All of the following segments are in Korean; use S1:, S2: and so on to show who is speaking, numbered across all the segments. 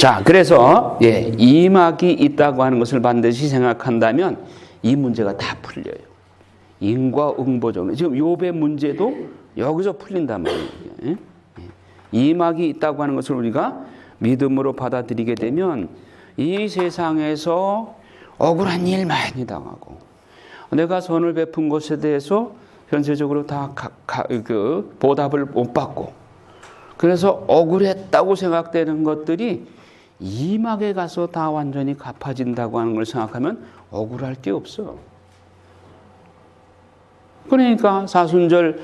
S1: 자, 그래서 이막이 있다고 하는 것을 반드시 생각한다면 이 문제가 다 풀려요. 인과응보적으로. 지금 욥의 문제도 여기서 풀린단 말이에요. 이막이 있다고 하는 것을 우리가 믿음으로 받아들이게 되면 이 세상에서 억울한 일 많이 당하고 내가 선을 베푼 것에 대해서 현세적으로 다 보답을 못 받고 그래서 억울했다고 생각되는 것들이 이막에 가서 다 완전히 갚아진다고 하는 걸 생각하면 억울할 게 없어. 그러니까 사순절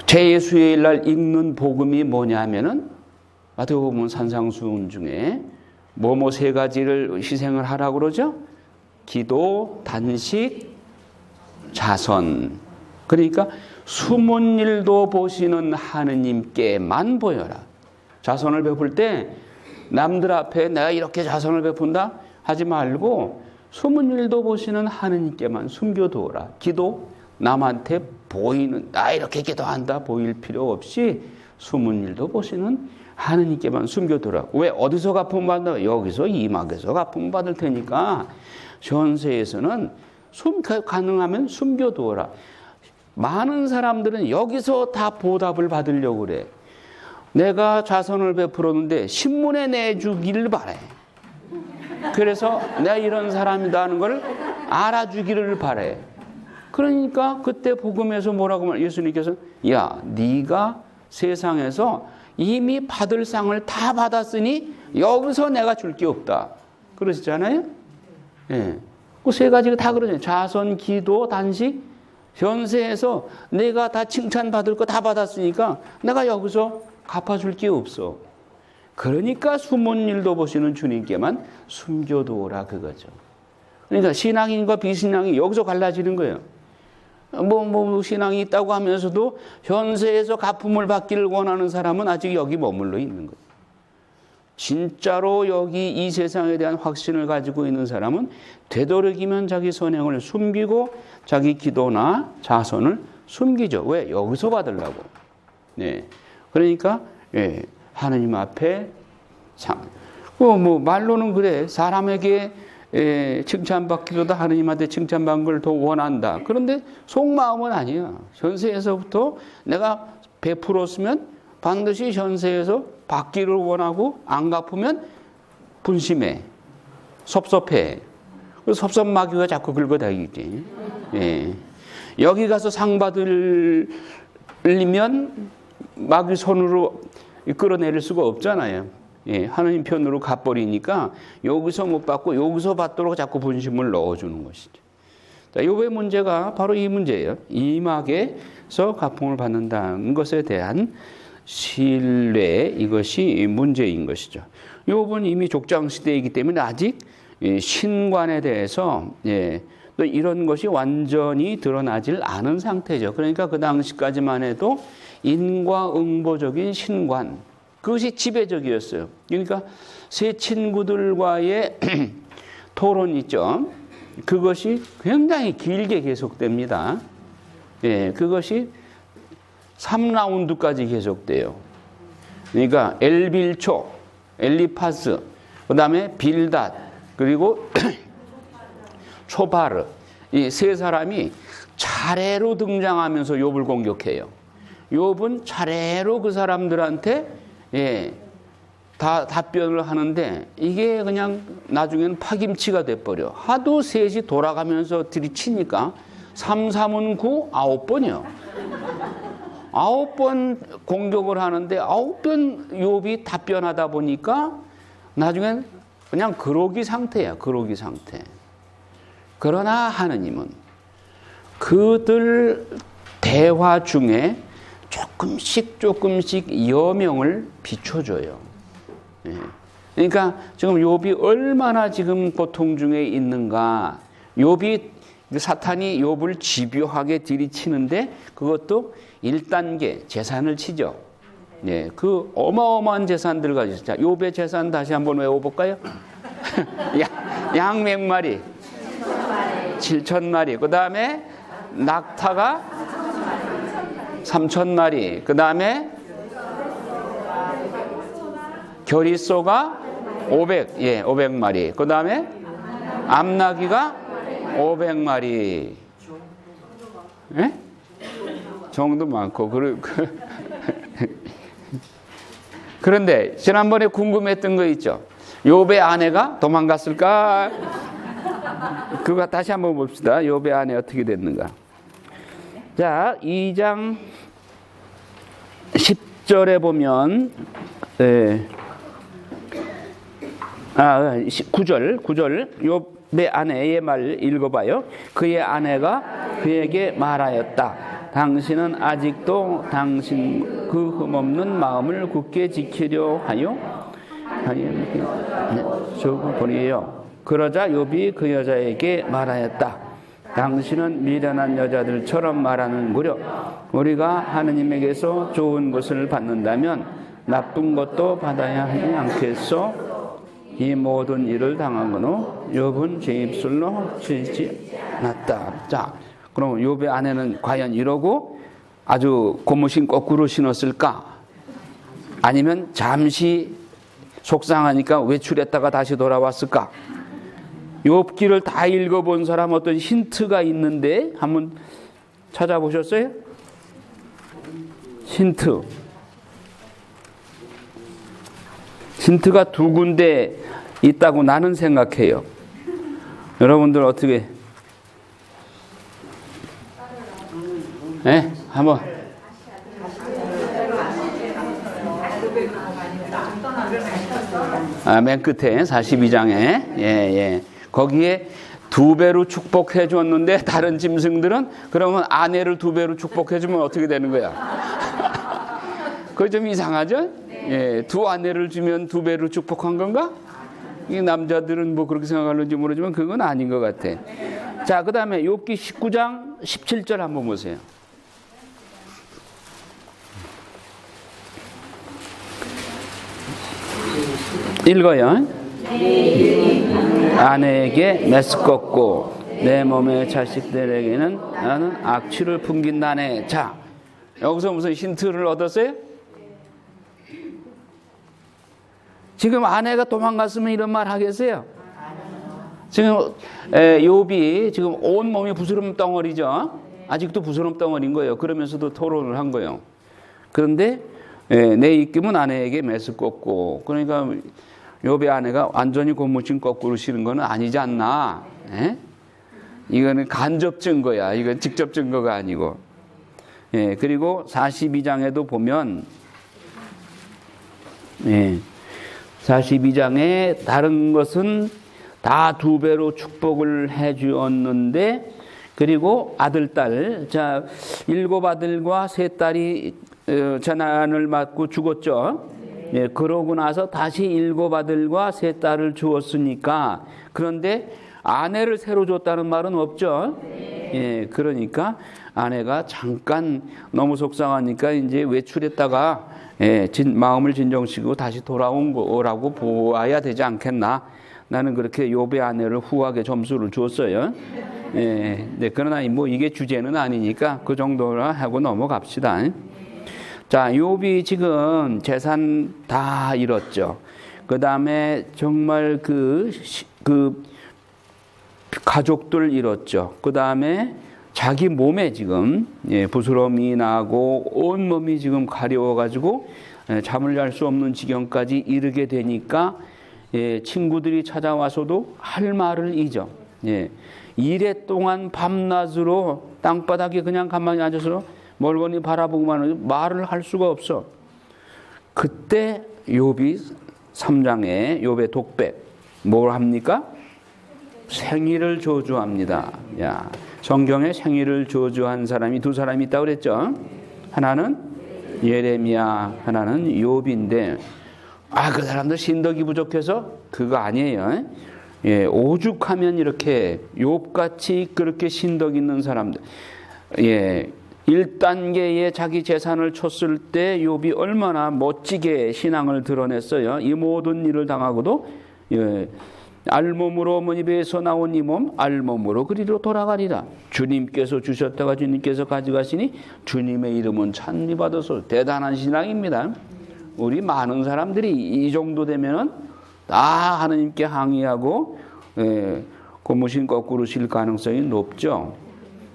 S1: 제2수요일 날 읽는 복음이 뭐냐면은 마태복음 산상수훈 중에 뭐뭐 세 가지를 희생을 하라고 그러죠. 기도, 단식, 자선. 그러니까 숨은 일도 보시는 하느님께만 보여라. 자선을 베풀 때 남들 앞에 내가 이렇게 자선을 베푼다 하지 말고 숨은 일도 보시는 하느님께만 숨겨두어라. 기도, 남한테 보이는 나 이렇게 기도한다 보일 필요 없이 숨은 일도 보시는 하느님께만 숨겨두라. 왜? 어디서 갚음 받나? 여기서 이막에서 갚음 받을 테니까 현세에서는 가능하면 숨겨두어라. 많은 사람들은 여기서 다 보답을 받으려고 그래. 내가 자선을 베풀었는데 신문에 내주기를 바래. 그래서 내가 이런 사람이다 하는 걸 알아주기를 바래. 그러니까 그때 복음에서 뭐라고 말해요? 예수님께서 야, 네가 세상에서 이미 받을 상을 다 받았으니 여기서 내가 줄 게 없다. 그러시잖아요. 예. 그 세 가지가 다 그러잖아요. 자선, 기도, 단식. 현세에서 내가 다 칭찬받을 거 다 받았으니까 내가 여기서 갚아줄 게 없어. 그러니까 숨은 일도 보시는 주님께만 숨겨두어라 그거죠. 그러니까 신앙인과 비신앙이 여기서 갈라지는 거예요. 신앙이 있다고 하면서도 현세에서 갚음을 받기를 원하는 사람은 아직 여기 머물러 있는 거예요. 진짜로 여기 이 세상에 대한 확신을 가지고 있는 사람은 되도록이면 자기 선행을 숨기고 자기 기도나 자선을 숨기죠. 왜? 여기서 받으려고. 네. 그러니까 하느님 앞에 말로는 그래. 사람에게 칭찬받기보다 하느님한테 칭찬받는 걸 더 원한다. 그런데 속마음은 아니야. 현세에서부터 내가 베풀었으면 반드시 현세에서 받기를 원하고 안 갚으면 분심해. 섭섭해. 그래서 섭섭마귀가 자꾸 긁어다니지. 여기 가서 상 받으려면 마귀 손으로 끌어내릴 수가 없잖아요. 하느님 편으로 갚버리니까 여기서 못 받고 여기서 받도록 자꾸 분심을 넣어주는 것이죠. 자, 욥의 문제가 바로 이 문제예요. 이막에서 갚음을 받는다는 것에 대한 신뢰, 이것이 문제인 것이죠. 욥은 이미 족장시대이기 때문에 아직 신관에 대해서 또 이런 것이 완전히 드러나질 않은 상태죠. 그러니까 그 당시까지만 해도 인과응보적인 신관, 그것이 지배적이었어요. 그러니까 세 친구들과의 토론 있죠. 그것이 굉장히 길게 계속됩니다. 그것이 3라운드까지 계속돼요. 그러니까 엘빌초, 엘리파스, 그 다음에 빌닷, 그리고 초바르, 이 세 사람이 차례로 등장하면서 욥을 공격해요. 욥은 차례로 그 사람들한테 다 답변을 하는데 이게 그냥 나중에는 파김치가 돼버려. 하도 셋이 돌아가면서 들이치니까 3, 3은 9, 9번이요. 9번 공격을 하는데 9번 욥이 답변하다 보니까 나중엔 그냥 그러기 상태야. 그러기 상태. 그러나 하느님은 그들 대화 중에 조금씩 여명을 비춰줘요. 그러니까 지금 욥이 얼마나 지금 고통 중에 있는가. 사탄이 욥을 집요하게 들이치는데 그것도 1단계 재산을 치죠. 그 어마어마한 재산들 가지고. 자, 욥의 재산 다시 한번 외워볼까요? 양 몇 마리? 7,000마리. 그 다음에 낙타가 3,000마리. 그 다음에 겨릿소가 500, 예, 500마리. 그 다음에 암나귀가 500마리. 예? 정도 많고. 그런데 지난번에 궁금했던 거 있죠? 욥의 아내가 도망갔을까? 그거 다시 한번 봅시다. 욥의 아내 어떻게 됐는가? 자, 2장 10절에 보면 9절 욥의 아내의 말 읽어봐요. 그의 아내가 그에게 말하였다. 당신은 아직도 당신 그 흠없는 마음을 굳게 지키려 하여 저거 보내요. 그러자 욥이 그 여자에게 말하였다. 당신은 미련한 여자들처럼 말하는구려. 우리가 하느님에게서 좋은 것을 받는다면 나쁜 것도 받아야 하지 않겠소? 이 모든 일을 당한 거는 욥은 제 입술로 치지 않았다. 자, 그럼 욥의 아내는 과연 이러고 아주 고무신 거꾸로 신었을까? 아니면 잠시 속상하니까 외출했다가 다시 돌아왔을까? 욥기를 다 읽어본 사람 어떤 힌트가 있는데 한번 찾아보셨어요? 힌트가 두 군데 있다고 나는 생각해요. 여러분들 어떻게? 네? 한번. 맨 끝에 42장에 예. 거기에 2배로 축복해 줬는데 다른 짐승들은 그러면 아내를 2배로 축복해 주면 어떻게 되는 거야? 그거 좀 이상하죠? 예, 2 아내를 주면 2배로 축복한 건가? 이 남자들은 뭐 그렇게 생각하는지 모르지만 그건 아닌 것 같아. 자, 그 다음에 욥기 19장 17절 한번 보세요. 읽어요. 아내에게 메스껍고 내 몸의 자식들에게는 나는 악취를 풍긴다네. 자, 여기서 무슨 힌트를 얻었어요? 지금 아내가 도망갔으면 이런 말 하겠어요? 지금 욥이 지금 온 몸이 부스럼 덩어리죠. 아직도 부스럼 덩어리인 거예요. 그러면서도 토론을 한 거예요. 그런데 내 입김은 아내에게 메스껍고, 그러니까 욥의 아내가 완전히 고무신 거꾸로 신은 건 아니지 않나? 예? 이거는 간접 증거야. 이건 직접 증거가 아니고. 예, 그리고 42장에도 보면 42장에 다른 것은 다 2배로 축복을 해 주었는데, 그리고 아들, 딸, 자, 7 아들과 3 딸이 재난을 맞고 죽었죠. 예, 그러고 나서 다시 7 아들과 3 딸을 주었으니까, 그런데 아내를 새로 줬다는 말은 없죠. 예, 그러니까 아내가 잠깐 너무 속상하니까 이제 외출했다가 마음을 진정시키고 다시 돌아온 거라고 보아야 되지 않겠나. 나는 그렇게 욥의 아내를 후하게 점수를 줬어요. 네, 그러나 뭐 이게 주제는 아니니까 그 정도라 하고 넘어갑시다. 자, 욥이 지금 재산 다 잃었죠. 그 다음에 정말 그 가족들 잃었죠. 그 다음에 자기 몸에 지금 부스럼이 나고 온 몸이 지금 가려워가지고 잠을 잘 수 없는 지경까지 이르게 되니까 친구들이 찾아와서도 할 말을 잊어. 이래 동안 밤낮으로 땅바닥에 그냥 가만히 앉아서 멀거니 바라보고만 하지 말을 할 수가 없어. 그때 욥이 3장에 욥의 독백 뭘 합니까? 생일을 저주합니다. 야, 성경에 생일을 저주한 사람이 2 사람이 있다고 그랬죠. 하나는 예레미야, 하나는 욥인데, 그 사람들 신덕이 부족해서 그거 아니에요. 예, 오죽하면 이렇게 욥같이 그렇게 신덕 있는 사람들, 1단계에 자기 재산을 쳤을 때 욥이 얼마나 멋지게 신앙을 드러냈어요. 이 모든 일을 당하고도 알몸으로 어머니 배에서 나온 이 몸 알몸으로 그리로 돌아가리라. 주님께서 주셨다가 주님께서 가져가시니 주님의 이름은 찬미 받아서 대단한 신앙입니다. 우리 많은 사람들이 이 정도 되면은 다 하나님께 항의하고 고무신 거꾸로 실 가능성이 높죠.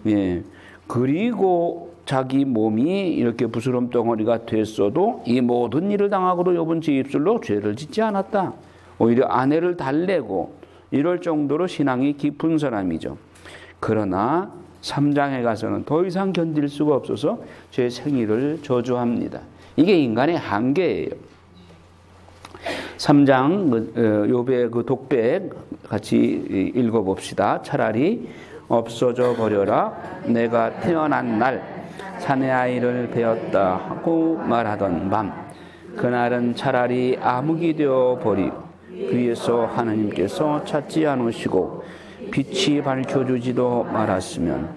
S1: 예. 그리고 자기 몸이 이렇게 부스럼 덩어리가 됐어도 이 모든 일을 당하고도 욥은 제 입술로 죄를 짓지 않았다. 오히려 아내를 달래고 이럴 정도로 신앙이 깊은 사람이죠. 그러나 3장에 가서는 더 이상 견딜 수가 없어서 제 생일을 저주합니다. 이게 인간의 한계예요. 3장 욥의 그 독백 같이 읽어봅시다. 차라리 없어져 버려라. 내가 태어난 날 사내 아이를 베었다 하고 말하던 밤 그날은 차라리 암흑이 되어 버리고 위에서 하나님께서 찾지 않으시고 빛이 밝혀주지도 말았으면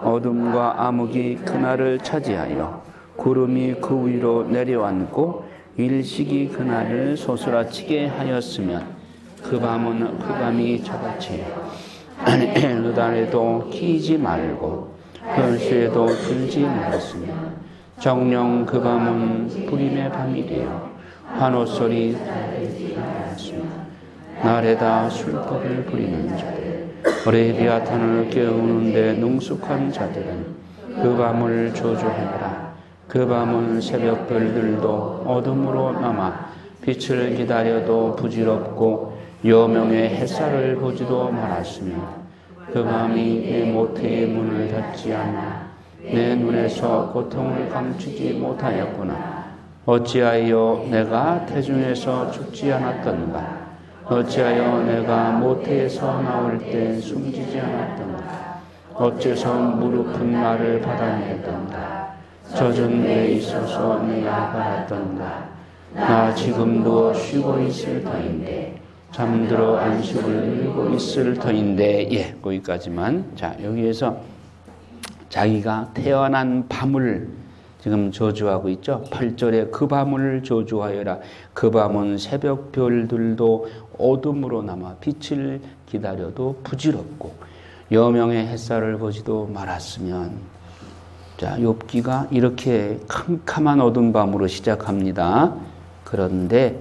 S1: 어둠과 암흑이 그날을 차지하여 구름이 그 위로 내려앉고 일식이 그날을 소스라치게 하였으면 그 밤은 흑암이 저같이 느달에도 끼지 말고 혈수에도 들지 말았으면 정령 그 밤은 불임의 밤이 되어 환호소리 하였으면 날에다 술법을 부리는 자들 레비아탄을 깨우는데 능숙한 자들은 그 밤을 저주하라. 그 밤은 새벽별들도 어둠으로 남아 빛을 기다려도 부질없고 여명의 햇살을 보지도 말았으며 그 밤이 내 모태의 문을 닫지 않아 내 눈에서 고통을 감추지 못하였구나. 어찌하여 내가 태중에서 죽지 않았던가. 어찌하여 내가 모태에서 나올 때 숨지지 않았던가. 어째서 무릎은 나를 받아내던가. 젖은 데 있어서 내가 바랐던가. 나 지금 누워 쉬고 있을 터인데 잠들어 안식을 누리고 있을 터인데. 예, 거기까지만. 자, 여기에서 자기가 태어난 밤을 지금 저주하고 있죠. 8절에 그 밤을 저주하여라. 그 밤은 새벽 별들도 어둠으로 남아 빛을 기다려도 부질없고 여명의 햇살을 보지도 말았으면. 자, 욥기가 이렇게 캄캄한 어두운 밤으로 시작합니다. 그런데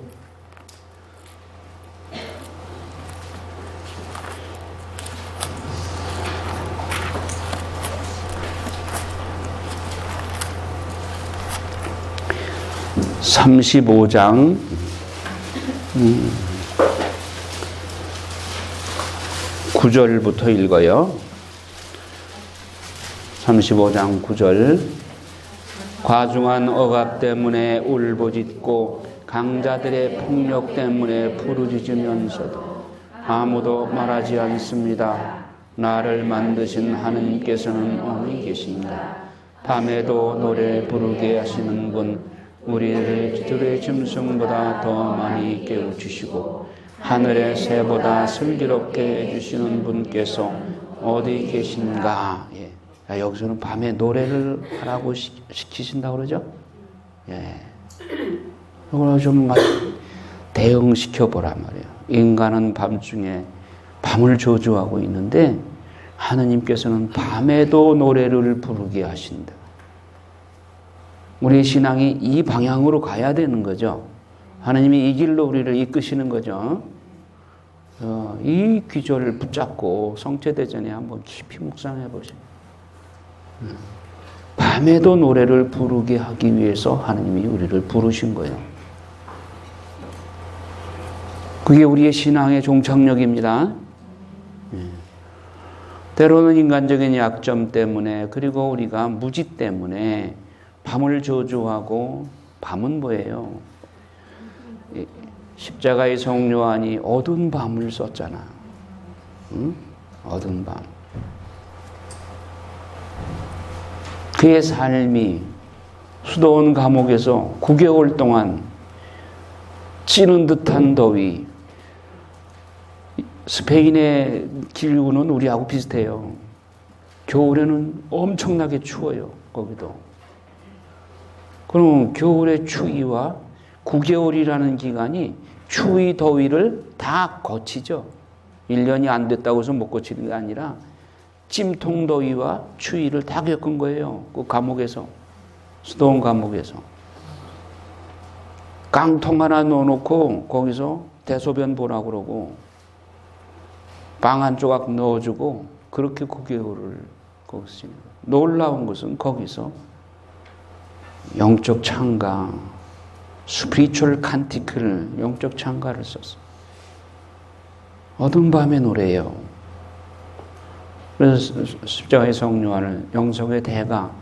S1: 35장 9절부터 읽어요. 35장 9절. 과중한 억압 때문에 울부짖고 강자들의 폭력 때문에 부르짖으면서도 아무도 말하지 않습니다. 나를 만드신 하느님께서는 어디 계신가? 밤에도 노래 부르게 하시는 분, 우리를 들의 짐승보다 더 많이 깨우치시고 하늘의 새보다 슬기롭게 해주시는 분께서 어디 계신가? 예. 자, 여기서는 밤에 노래를 하라고 시키신다고 그러죠? 예. 이걸 좀 대응시켜 보란 말이에요. 인간은 밤중에 밤을 저주하고 있는데 하느님께서는 밤에도 노래를 부르게 하신다. 우리의 신앙이 이 방향으로 가야 되는 거죠. 하나님이 이 길로 우리를 이끄시는 거죠. 이 귀절을 붙잡고 성체대전에 한번 깊이 묵상해 보세요. 밤에도 노래를 부르게 하기 위해서 하나님이 우리를 부르신 거예요. 그게 우리의 신앙의 종착역입니다. 때로는 인간적인 약점 때문에, 그리고 우리가 무지 때문에 밤을 저주하고, 밤은 뭐예요? 십자가의 성 요한이 어두운 밤을 썼잖아. 응? 어두운 밤. 그의 삶이 수도원 감옥에서 9개월 동안 찌는 듯한 더위. 스페인의 기후는 우리하고 비슷해요. 겨울에는 엄청나게 추워요. 거기도. 그럼 겨울의 추위와 9개월이라는 기간이 추위, 더위를 다 거치죠. 1년이 안 됐다고 해서 못 거치는 게 아니라 찜통 더위와 추위를 다 겪은 거예요. 그 감옥에서, 수도원 감옥에서. 깡통 하나 넣어놓고 거기서 대소변 보라고 그러고 빵 한 조각 넣어주고 그렇게 고개를 거기서 지내고, 놀라운 것은 거기서 영적 찬가, 스피리추얼 칸티클, 영적 찬가를 썼어. 어두운 밤의 노래예요. 그래서 십자가의 성요한을 영성의 대가,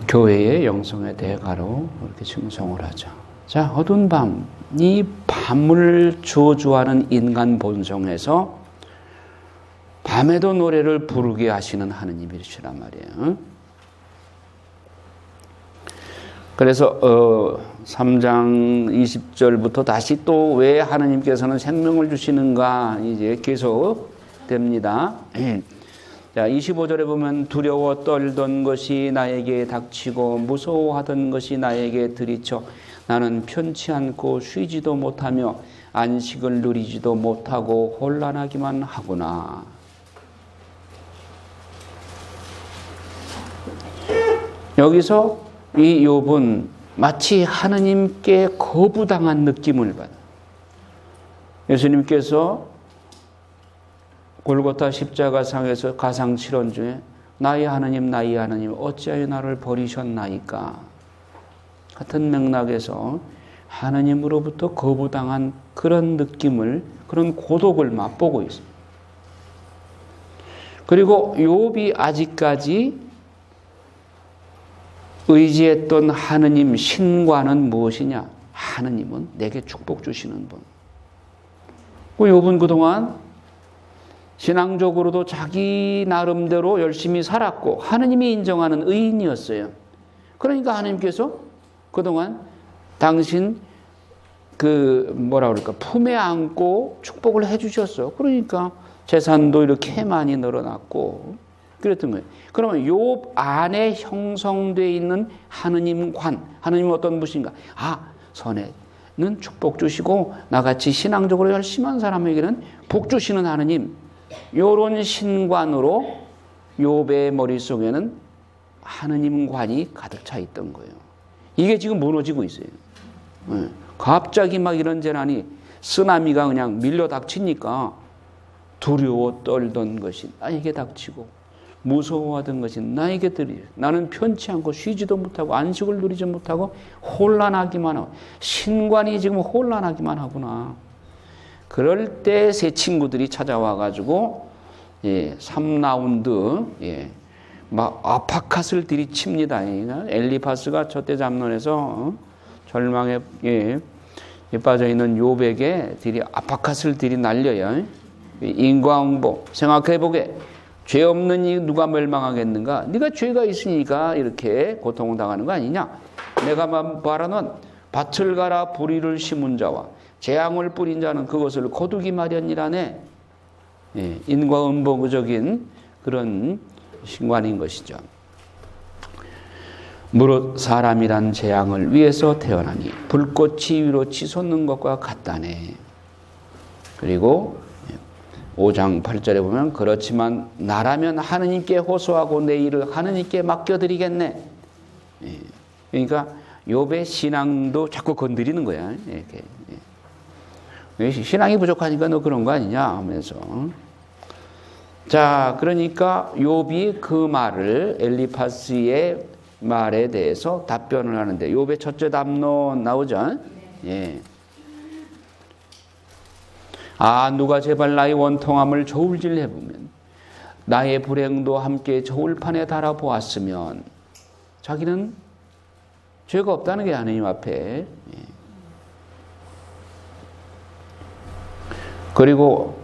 S1: 교회의 영성의 대가로 이렇게 칭송을 하죠. 자, 어두운 밤, 이 밤을 저주하는 인간 본성에서 밤에도 노래를 부르게 하시는 하느님이시란 말이에요. 그래서 3장 20절부터 다시 또 왜 하느님께서는 생명을 주시는가 이제 계속 됩니다. 자, 25절에 보면 두려워 떨던 것이 나에게 닥치고 무서워하던 것이 나에게 들이쳐 나는 편치 않고 쉬지도 못하며 안식을 누리지도 못하고 혼란하기만 하구나. 여기서 이 욥은 마치 하느님께 거부당한 느낌을 받아요. 예수님께서 골고타 십자가상에서 가상칠언 중에 나의 하느님 어찌하여 나를 버리셨나이까 같은 맥락에서 하느님으로부터 거부당한 그런 느낌을, 그런 고독을 맛보고 있습니다. 그리고 욥이 아직까지 의지했던 하느님 신과는 무엇이냐? 하느님은 내게 축복 주시는 분. 욥은 그동안 신앙적으로도 자기 나름대로 열심히 살았고 하느님이 인정하는 의인이었어요. 그러니까 하느님께서 그동안 당신 품에 안고 축복을 해주셨어. 그러니까 재산도 이렇게 많이 늘어났고 그랬던 거예요. 그러면 욥 안에 형성되어 있는 하느님관, 하느님은 어떤 분이신가? 선에는 축복 주시고 나같이 신앙적으로 열심한 사람에게는 복 주시는 하느님, 이런 신관으로 욥의 머릿속에는 하느님관이 가득 차 있던 거예요. 이게 지금 무너지고 있어요. 갑자기 막 이런 재난이, 쓰나미가 그냥 밀려 닥치니까 두려워 떨던 것이 나에게 닥치고 무서워하던 것이 나에게 들이려 나는 편치 않고 쉬지도 못하고 안식을 누리지 못하고 혼란하기만 하고, 신관이 지금 혼란하기만 하구나. 그럴 때 세 친구들이 찾아와 가지고 3라운드 막 아파컷을 들이칩니다. 엘리파스가 첫째 잠론에서 절망에 빠져있는 욥에게 아파컷을 날려요. 인과응보, 생각해보게. 죄 없는 이 누가 멸망하겠는가? 네가 죄가 있으니까 이렇게 고통당하는 거 아니냐? 내가 바라는 밭을 갈아 불의를 심은 자와 재앙을 뿌린 자는 그것을 거두기 마련이라네. 인과응보적인 그런 신관인 것이죠. 무릇 사람이란 재앙을 위해서 태어나니 불꽃이 위로 치솟는 것과 같다네. 그리고 5장 8절에 보면 그렇지만 나라면 하느님께 호소하고 내 일을 하느님께 맡겨드리겠네. 그러니까 욥의 신앙도 자꾸 건드리는 거야. 이렇게. 신앙이 부족하니까 너 그런 거 아니냐 하면서. 자, 그러니까 욥이 그 말을, 엘리파스의 말에 대해서 답변을 하는데, 욥의 첫째 담론 나오죠? 누가 제발 나의 원통함을 저울질해 보면, 나의 불행도 함께 저울판에 달아보았으면. 자기는 죄가 없다는 게 하느님 앞에. 그리고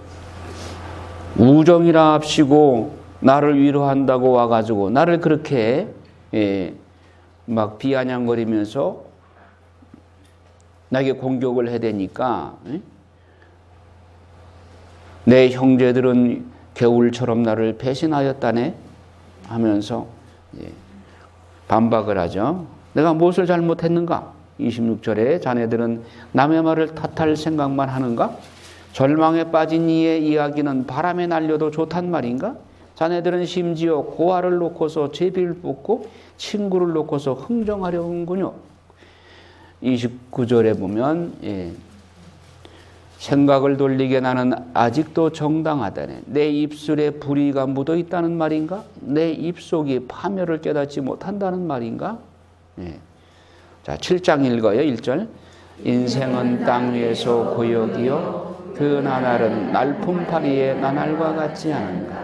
S1: 우정이라 합시고 나를 위로한다고 와가지고 나를 그렇게 막 비아냥거리면서 나에게 공격을 해대니까 내 형제들은 겨울처럼 나를 배신하였다네 하면서 반박을 하죠. 내가 무엇을 잘못했는가? 26절에 자네들은 남의 말을 탓할 생각만 하는가? 절망에 빠진 이의 이야기는 바람에 날려도 좋단 말인가? 자네들은 심지어 고아를 놓고서 제비를 뽑고 친구를 놓고서 흥정하려는군요. 29절에 보면 생각을 돌리게 나는 아직도 정당하다네. 내 입술에 불의가 묻어 있다는 말인가? 내 입속이 파멸을 깨닫지 못한다는 말인가? 자, 7장 읽어요. 1절. 인생은 땅 위에서 고역이요 그 나날은 날품파리의 나날과 같지 않은가.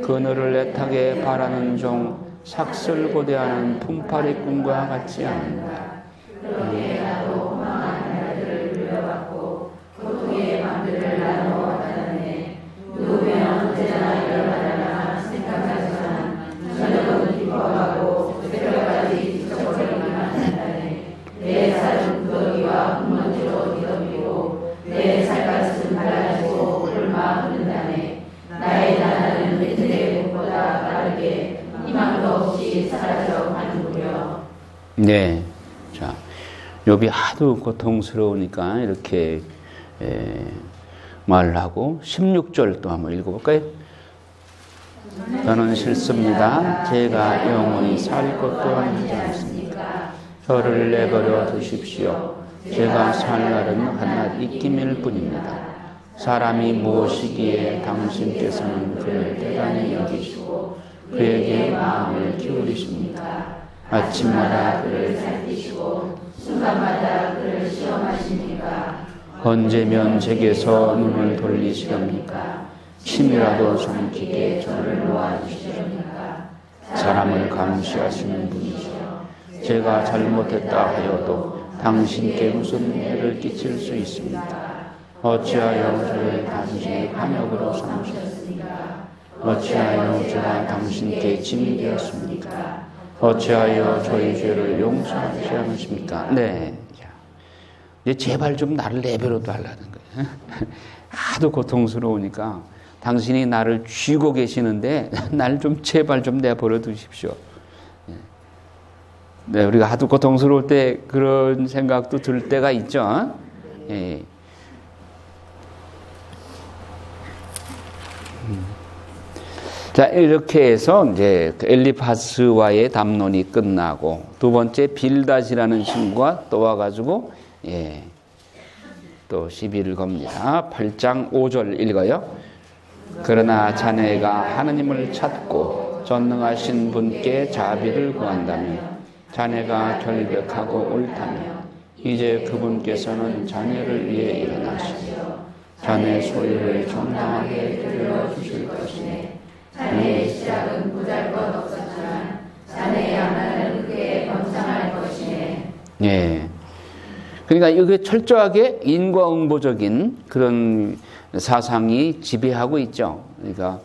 S1: 그늘을 애타게 바라는 종 삭슬 고대하는 품파리꾼과 같지 않은가. 그러기에 나도 망한 날들을 물려받고 고통의 밤들을 나누어 왔다네. 누구면 언제나 열받으나 생각하지만 저녁은 기뻐하고 새벽까지 뒤척거리기만 한다네. 내 살은 구더기와 흙먼지로 뒤덮이고 내 살갗은 갈라지고 굶어 흐른다네. 나의 나날은 이들의 것보다 빠르게 희망도 없이 사라져 가는구려. 네, 자, 욥이 하도 고통스러우니까 이렇게 말을 하고 16절 또 한번 읽어볼까요? 저는 싫습니다. 제가 영원히 살 것도 아니지 않습니까? 저를 내버려 두십시오. 제가 살 날은 한낱 입김일 뿐입니다. 사람이 무엇이기에 당신께서는 그를 대단히 여기시고 그에게 마음을 기울이십니까? 아침마다 그를 살피시고 순간마다 그를 시험하십니까? 언제면 제게서 눈을 돌리시렵니까? 침이라도 삼키게 저를 놓아주시렵니까? 사람을 감시하시는 분이시여, 제가 잘못했다 하여도 당신께 무슨 해를 끼칠 수 있습니까? 어찌하여 저를 당신의 반역으로 삼으셨습니까? 어찌하여 제가 당신께 짐이 되었습니까? 어찌하여 저희 죄를 용서하지 않으십니까? 네. 이제 제발 좀 나를 내버려 달라는 거예요. 하도 고통스러우니까 당신이 나를 쥐고 계시는데 날 좀 제발 좀 내버려 두십시오. 네, 우리가 하도 고통스러울 때 그런 생각도 들 때가 있죠. 예. 자, 이렇게 해서 이제 엘리파스와의 담론이 끝나고 두 번째 빌닷이라는 친구가 또 와가지고 또 시비를 겁니다. 8장 5절 읽어요. 그러나 자네가 하느님을 찾고 전능하신 분께 자비를 구한다면, 자네가 결백하고 옳다면 이제 그분께서는 자네를 위해 일어나시며 자네 소유를 정당하게 들여주실 것이네. 자네의 시작은 보잘것없었지만 자네의 앞날은 크게 번창할 것이네. 예. 그러니까 이게 철저하게 인과응보적인 그런 사상이 지배하고 있죠. 그러니까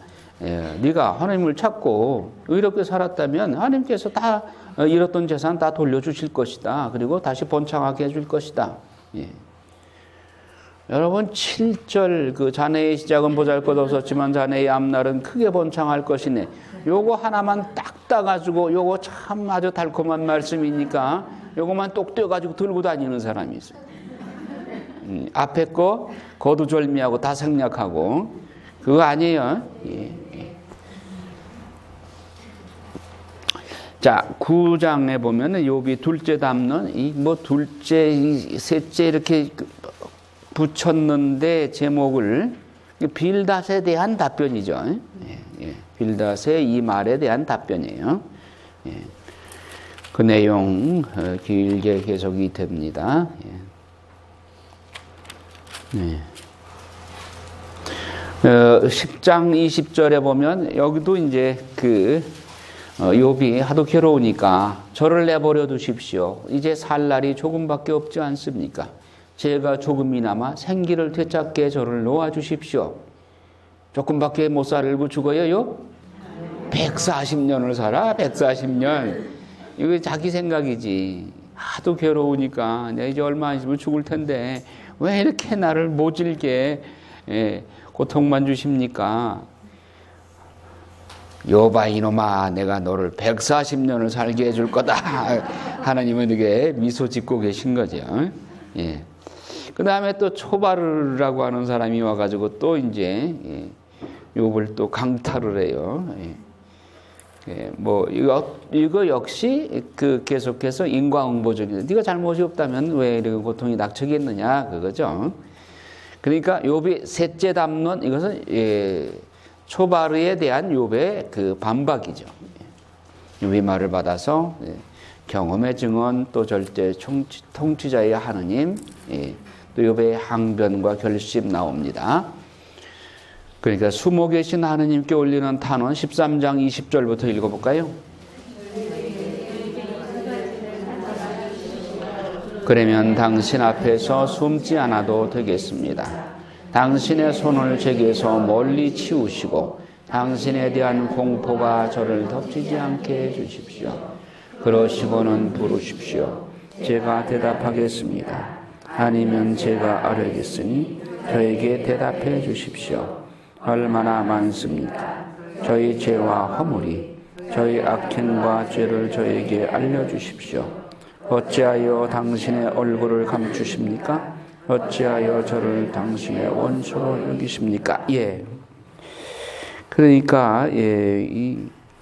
S1: 네가 하나님을 찾고 의롭게 살았다면 하나님께서 다 잃었던 재산 다 돌려주실 것이다. 그리고 다시 번창하게 해줄 것이다. 예. 여러분 7절 그 자네의 시작은 보잘것없었지만 자네의 앞날은 크게 번창할 것이네. 요거 하나만 딱 따가지고 요거 참 아주 달콤한 말씀이니까 요거만 똑 떼어가지고 들고 다니는 사람이 있어요. 앞에 거 거두절미하고 다 생략하고 그거 아니에요. 예. 자, 9장에 보면은 욥이 둘째 담론, 둘째, 셋째 이렇게 붙였는데 제목을 빌닷에 대한 답변이죠. 빌닷의 이 말에 대한 답변이에요. 그 내용 길게 계속이 됩니다. 10장 20절에 보면 여기도 이제 욥이 하도 괴로우니까 저를 내버려 두십시오. 이제 살 날이 조금밖에 없지 않습니까? 제가 조금이나마 생기를 되찾게 저를 놓아주십시오. 조금밖에 못 살고 죽어요? 140년을 살아? 140년. 이거 자기 생각이지. 하도 괴로우니까 내가 이제 얼마 있으면 죽을 텐데 왜 이렇게 나를 모질게 고통만 주십니까? 욥아 이놈아, 내가 너를 140년을 살게 해줄 거다. 하나님은 이게 미소 짓고 계신 거죠. 예. 그 다음에 또 초바르라고 하는 사람이 와가지고 또 이제 욥을 또 강탈을 해요. 뭐 이거 역시 그 계속해서 인과응보적인, 네가 잘못이 없다면 왜 이렇게 고통이 닥치겠느냐 그거죠. 그러니까 욥이 셋째 담론, 이것은 초바르에 대한 욥의 그 반박이죠. 욥이 말을 받아서 경험의 증언, 또 절대 통치자의 하느님, 또 욥의 항변과 결심 나옵니다. 그러니까 숨어 계신 하느님께 올리는 탄원 13장 20절부터 읽어볼까요? 그러면 당신 앞에서 숨지 않아도 되겠습니다. 당신의 손을 제게서 멀리 치우시고 당신에 대한 공포가 저를 덮치지 않게 해주십시오. 그러시고는 부르십시오. 제가 대답하겠습니다. 아니면 제가 아뢰겠으니 저에게 대답해 주십시오. 얼마나 많습니까? 저희 죄와 허물이, 저희 악행과 죄를 저에게 알려주십시오. 어찌하여 당신의 얼굴을 감추십니까? 어찌하여 저를 당신의 원수로 여기십니까? 그러니까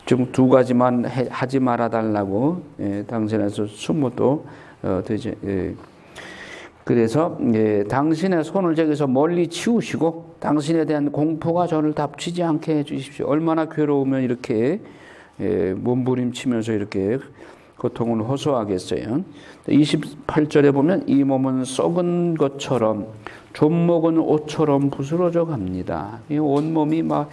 S1: 좀 두 가지만 하지 말아 달라고 당신에서 숨어도 되지. 그래서 당신의 손을 저기서 멀리 치우시고 당신에 대한 공포가 저를 덮치지 않게 해주십시오. 얼마나 괴로우면 이렇게 몸부림치면서 이렇게 고통을 호소하겠어요. 28절에 보면 이 몸은 썩은 것처럼 좀먹은 옷처럼 부스러져 갑니다. 이 온몸이 막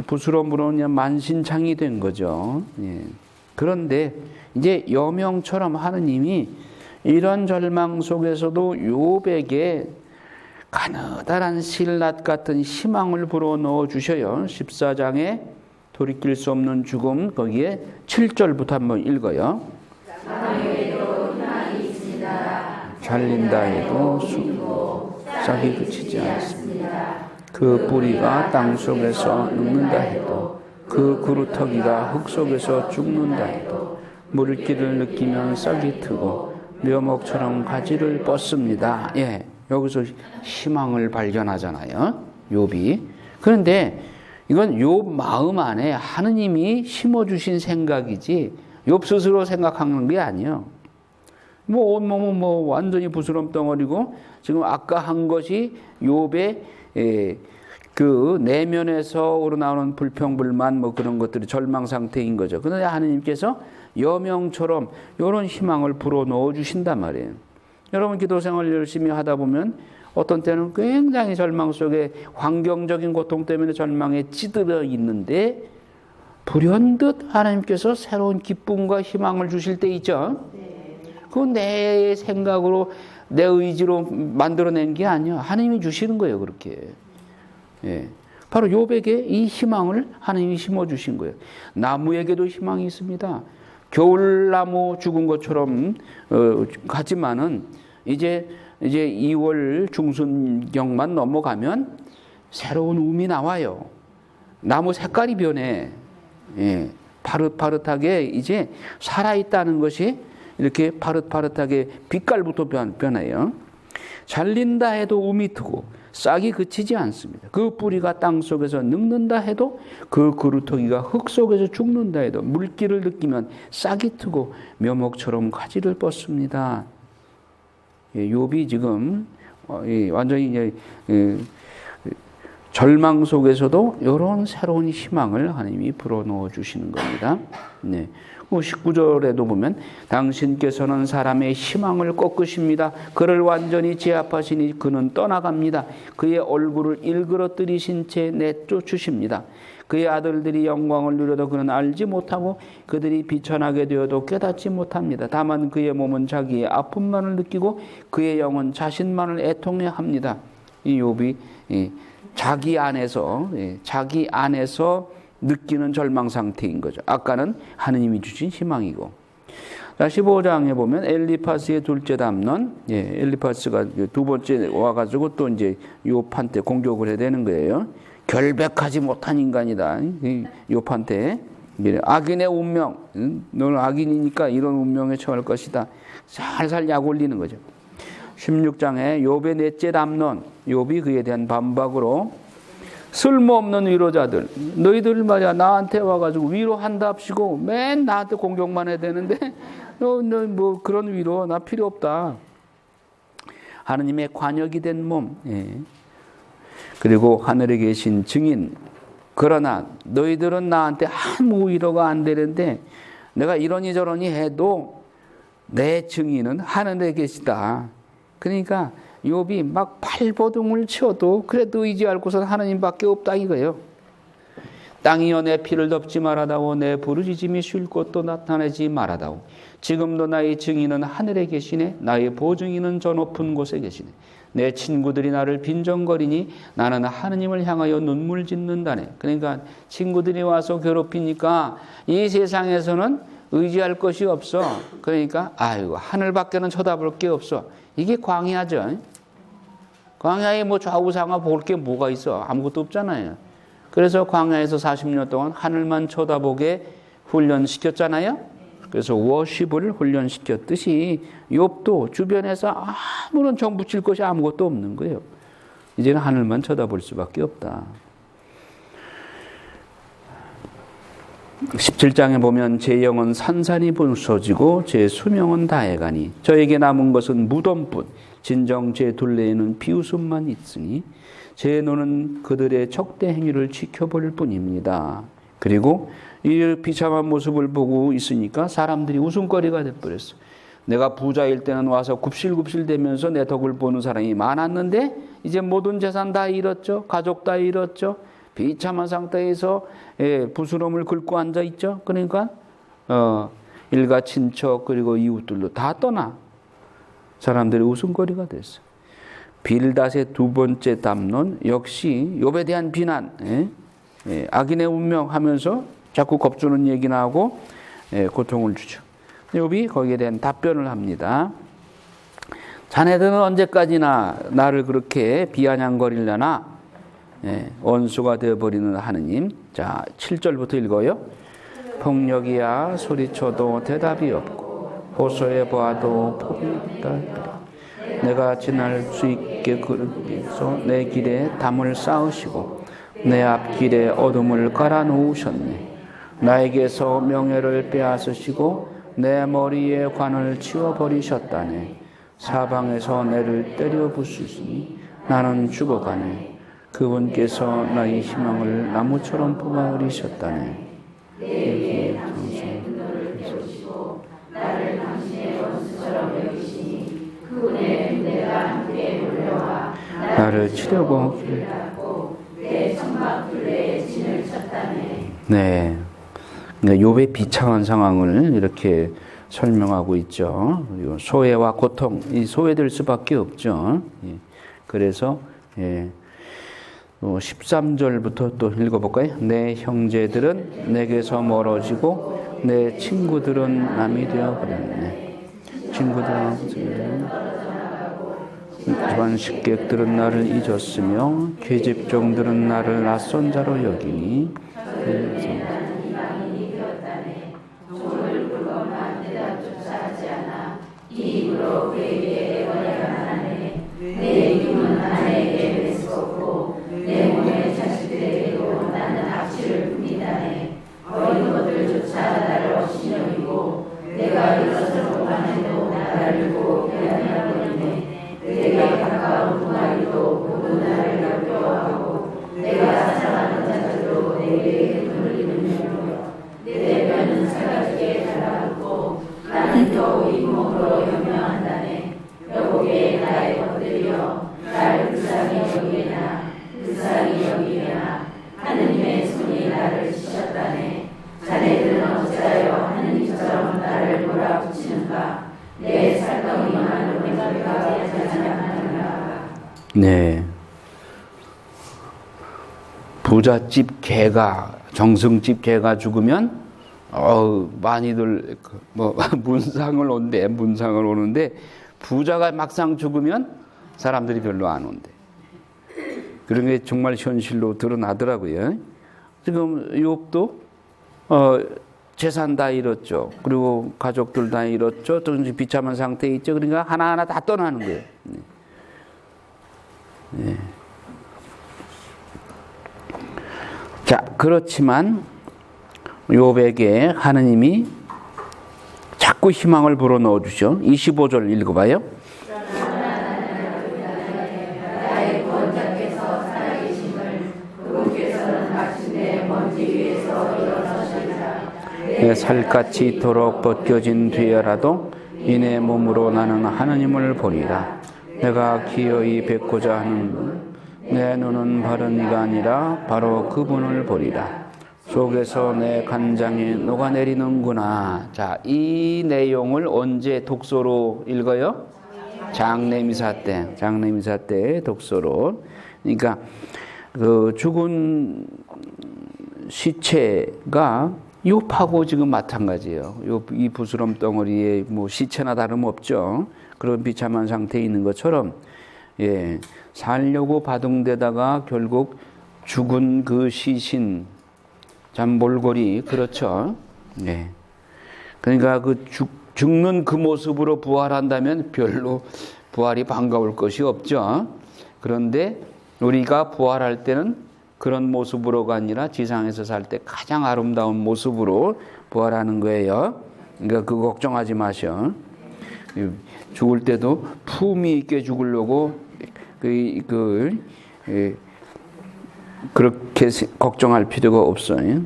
S1: 부스럼으로 그냥 만신창이 된 거죠. 그런데 이제 여명처럼 하느님이 이런 절망 속에서도 욥에게 가느다란 실낫 같은 희망을 불어넣어 주셔요. 14장에 돌이킬 수 없는 죽음, 거기에 7절부터 한번 읽어요. 잘린다 해도 싹이 그치지 않습니다. 그 뿌리가 땅 속에서 늙는다 해도, 그 그루터기가 흙 속에서 죽는다 해도 물기를 느끼면 싹이 트고 묘목처럼 가지를 뻗습니다. 여기서 희망을 발견하잖아요, 욥이. 그런데 이건 욥 마음 안에 하느님이 심어주신 생각이지 욥 스스로 생각하는 게 아니에요. 뭐 온몸은 뭐 완전히 부스럼 덩어리고 지금 아까 한 것이 욥의 그 내면에서 우러나오는 불평불만 뭐 그런 것들이 절망 상태인 거죠. 그런데 하느님께서 여명처럼 이런 희망을 불어넣어 주신단 말이에요. 여러분 기도 생활 열심히 하다 보면 어떤 때는 굉장히 절망 속에 환경적인 고통 때문에 절망에 찌들어 있는데 불현듯 하나님께서 새로운 기쁨과 희망을 주실 때 있죠. 그건 내 생각으로 내 의지로 만들어낸 게 아니야. 하나님이 주시는 거예요, 그렇게. 바로 욥에게 이 희망을 하나님이 심어주신 거예요. 나무에게도 희망이 있습니다. 겨울나무 죽은 것처럼 하지만은 이제 2월 중순경만 넘어가면 새로운 움이 나와요. 나무 색깔이 변해. 파릇파릇하게 이제 살아있다는 것이 이렇게 파릇파릇하게 빛깔부터 변해요. 잘린다 해도 움이 트고 싹이 그치지 않습니다. 그 뿌리가 땅 속에서 늙는다 해도, 그 그루터기가 흙 속에서 죽는다 해도 물기를 느끼면 싹이 트고 묘목처럼 가지를 뻗습니다. 욥이 지금 완전히 이제 절망 속에서도 이런 새로운 희망을 하나님이 불어넣어 주시는 겁니다. 19절에도 보면 당신께서는 사람의 희망을 꺾으십니다. 그를 완전히 제압하시니 그는 떠나갑니다. 그의 얼굴을 일그러뜨리신 채 내쫓으십니다. 그의 아들들이 영광을 누려도 그는 알지 못하고 그들이 비천하게 되어도 깨닫지 못합니다. 다만 그의 몸은 자기의 아픔만을 느끼고 그의 영은 자신만을 애통해합니다. 이 욥이 자기 안에서 느끼는 절망 상태인 거죠. 아까는 하느님이 주신 희망이고. 자, 15장에 보면 엘리파스의 둘째 담론, 엘리파스가 두 번째 와가지고 또 이제 욥한테 공격을 해야 되는 거예요. 결백하지 못한 인간이다. 욥한테 악인의 운명, 너는 악인이니까 이런 운명에 처할 것이다. 살살 약 올리는 거죠. 16장에 욥의 넷째 담론, 욥이 그에 대한 반박으로 쓸모없는 위로자들, 너희들 말이야 나한테 와가지고 위로한답시고 맨 나한테 공격만 해야 되는데 너 뭐 그런 위로 나 필요 없다. 하느님의 관역이 된 몸, 예. 그리고 하늘에 계신 증인. 그러나 너희들은 나한테 아무 위로가 안 되는데 내가 이러니 저러니 해도 내 증인은 하늘에 계시다. 그러니까 욥이 막 발버둥을 쳐도 그래도 의지할 곳은 하나님밖에 없다 이거예요. 땅이여 내 피를 덮지 말아다오 내 부르짖음이 쉴 곳도 나타내지 말아다오. 지금도 나의 증인은 하늘에 계시네 나의 보증인은 저 높은 곳에 계시네. 내 친구들이 나를 빈정거리니 나는 하느님을 향하여 눈물 짓는다네. 그러니까 친구들이 와서 괴롭히니까 이 세상에서는 의지할 것이 없어. 그러니까 아이고 하늘밖에는 쳐다볼 게 없어. 이게 광야죠. 광야에 뭐 좌우상하 볼 게 뭐가 있어. 아무것도 없잖아요. 그래서 광야에서 40년 동안 하늘만 쳐다보게 훈련시켰잖아요. 그래서 워십을 훈련시켰듯이 욥도 주변에서 아무런 정 붙일 것이 아무것도 없는 거예요. 이제는 하늘만 쳐다볼 수밖에 없다. 17장에 보면 제 영은 산산이 부서지고 제 수명은 다해가니 저에게 남은 것은 무덤뿐 진정 제 둘레에는 비웃음만 있으니 제 눈은 그들의 적대 행위를 지켜볼 뿐입니다. 그리고 이 비참한 모습을 보고 있으니까 사람들이 웃음거리가 돼버렸어. 내가 부자일 때는 와서 굽실굽실 대면서 내 덕을 보는 사람이 많았는데 이제 모든 재산 다 잃었죠. 가족 다 잃었죠. 비참한 상태에서 부스럼을 긁고 앉아있죠. 그러니까 일가 친척 그리고 이웃들로 다 떠나 사람들이 웃음거리가 됐어. 빌닷의 두 번째 담론 역시 욥에 대한 비난, 악인의 운명 하면서 자꾸 겁주는 얘기나 하고 고통을 주죠. 욥이 거기에 대한 답변을 합니다. 자네들은 언제까지나 나를 그렇게 비아냥거리려나? 원수가 되어버리는 하느님. 자, 7절부터 읽어요. 폭력이야 소리쳐도 대답이 없고 호소해 보아도 법이 없다. 내가 지날 수 있게 그러기 위해서 내 길에 담을 쌓으시고 내 앞길에 어둠을 깔아놓으셨네. 나에게서 명예를 빼앗으시고 내 머리에 관을 치워버리셨다네. 사방에서 내를 때려 부수시니 나는 죽어가네. 그분께서 나의 희망을 나무처럼 뽑아버리셨다네. 내 나를 당신의 원수처럼 여기시니 그분의 내가 함께 몰려와 나를 치려고 길을 닫고 내 천막 둘레에 진을 쳤다네. 네, 그러니까 욥의 비참한 상황을 이렇게 설명하고 있죠. 소외와 고통, 이 소외될 수밖에 없죠. 그래서 13절부터 또 읽어볼까요? 내 형제들은 내게서 멀어지고 내 친구들은 남이 되어버렸네. 친구들은 집안 식객들은 나를 잊었으며 계집종들은 나를 낯선 자로 여기니 내 이름은 하나에게 배수없고 내 몸의 자식들에게도 나는 악취를 품이다네. 어린 것들조차 나를 없이 여기고 내가 일어서려고 해도 나를 보고 변해버리네. 내게 가까운 동아리도 보고 나를 역겨워하고 내가 사랑하는 자들도 내게 눈을 이루며 내 뼈는 사라지게 달라붙고 나는 겨우 잇몸으로 연명한다네. 여보게 나의 것들이여 날 불쌍히 여기나 불쌍히 여기나 하느님의 손이 나를 치셨다네. 자네들은 어찌하여 하느님처럼 나를 몰아붙이는가. 내 살덩이만으로 생각하지 않느냐. 네, 부잣집 개가 정승집 개가 죽으면 많이들 뭐 문상을 오는데 부자가 막상 죽으면 사람들이 별로 안 온대. 그런 게 정말 현실로 드러나더라고요. 지금 욥도 재산 다 잃었죠. 그리고 가족들 다 잃었죠. 또 비참한 상태에 있죠. 그러니까 하나하나 다 떠나는 거예요. 네. 자, 그렇지만 욥에게 하느님이 자꾸 희망을 불어넣어 주죠. 25절 읽어봐요. 내 살갗이 이토록 벗겨진 뒤에라도 이내 몸으로 나는 하느님을 보리라. 내가 기어이 뵙고자 하는 내 눈은 바른 이가 아니라 바로 그분을 보리라. 속에서 내 간장이 녹아내리는구나. 자, 이 내용을 언제 독서로 읽어요? 장례미사 때 독서로. 그러니까 그 죽은 시체가 욥하고 지금 마찬가지예요. 이 부스럼 덩어리에 뭐 시체나 다름없죠. 그런 비참한 상태에 있는 것처럼, 예, 살려고 바둥대다가 결국 죽은 그 시신, 잠볼거리, 그렇죠. 예. 그러니까 그 죽는 그 모습으로 부활한다면 별로 부활이 반가울 것이 없죠. 그런데 우리가 부활할 때는 그런 모습으로가 아니라 지상에서 살 때 가장 아름다운 모습으로 부활하는 거예요. 그러니까 그거 걱정하지 마셔. 죽을 때도 품위 있게 죽으려고 그렇게 걱정할 필요가 없어요.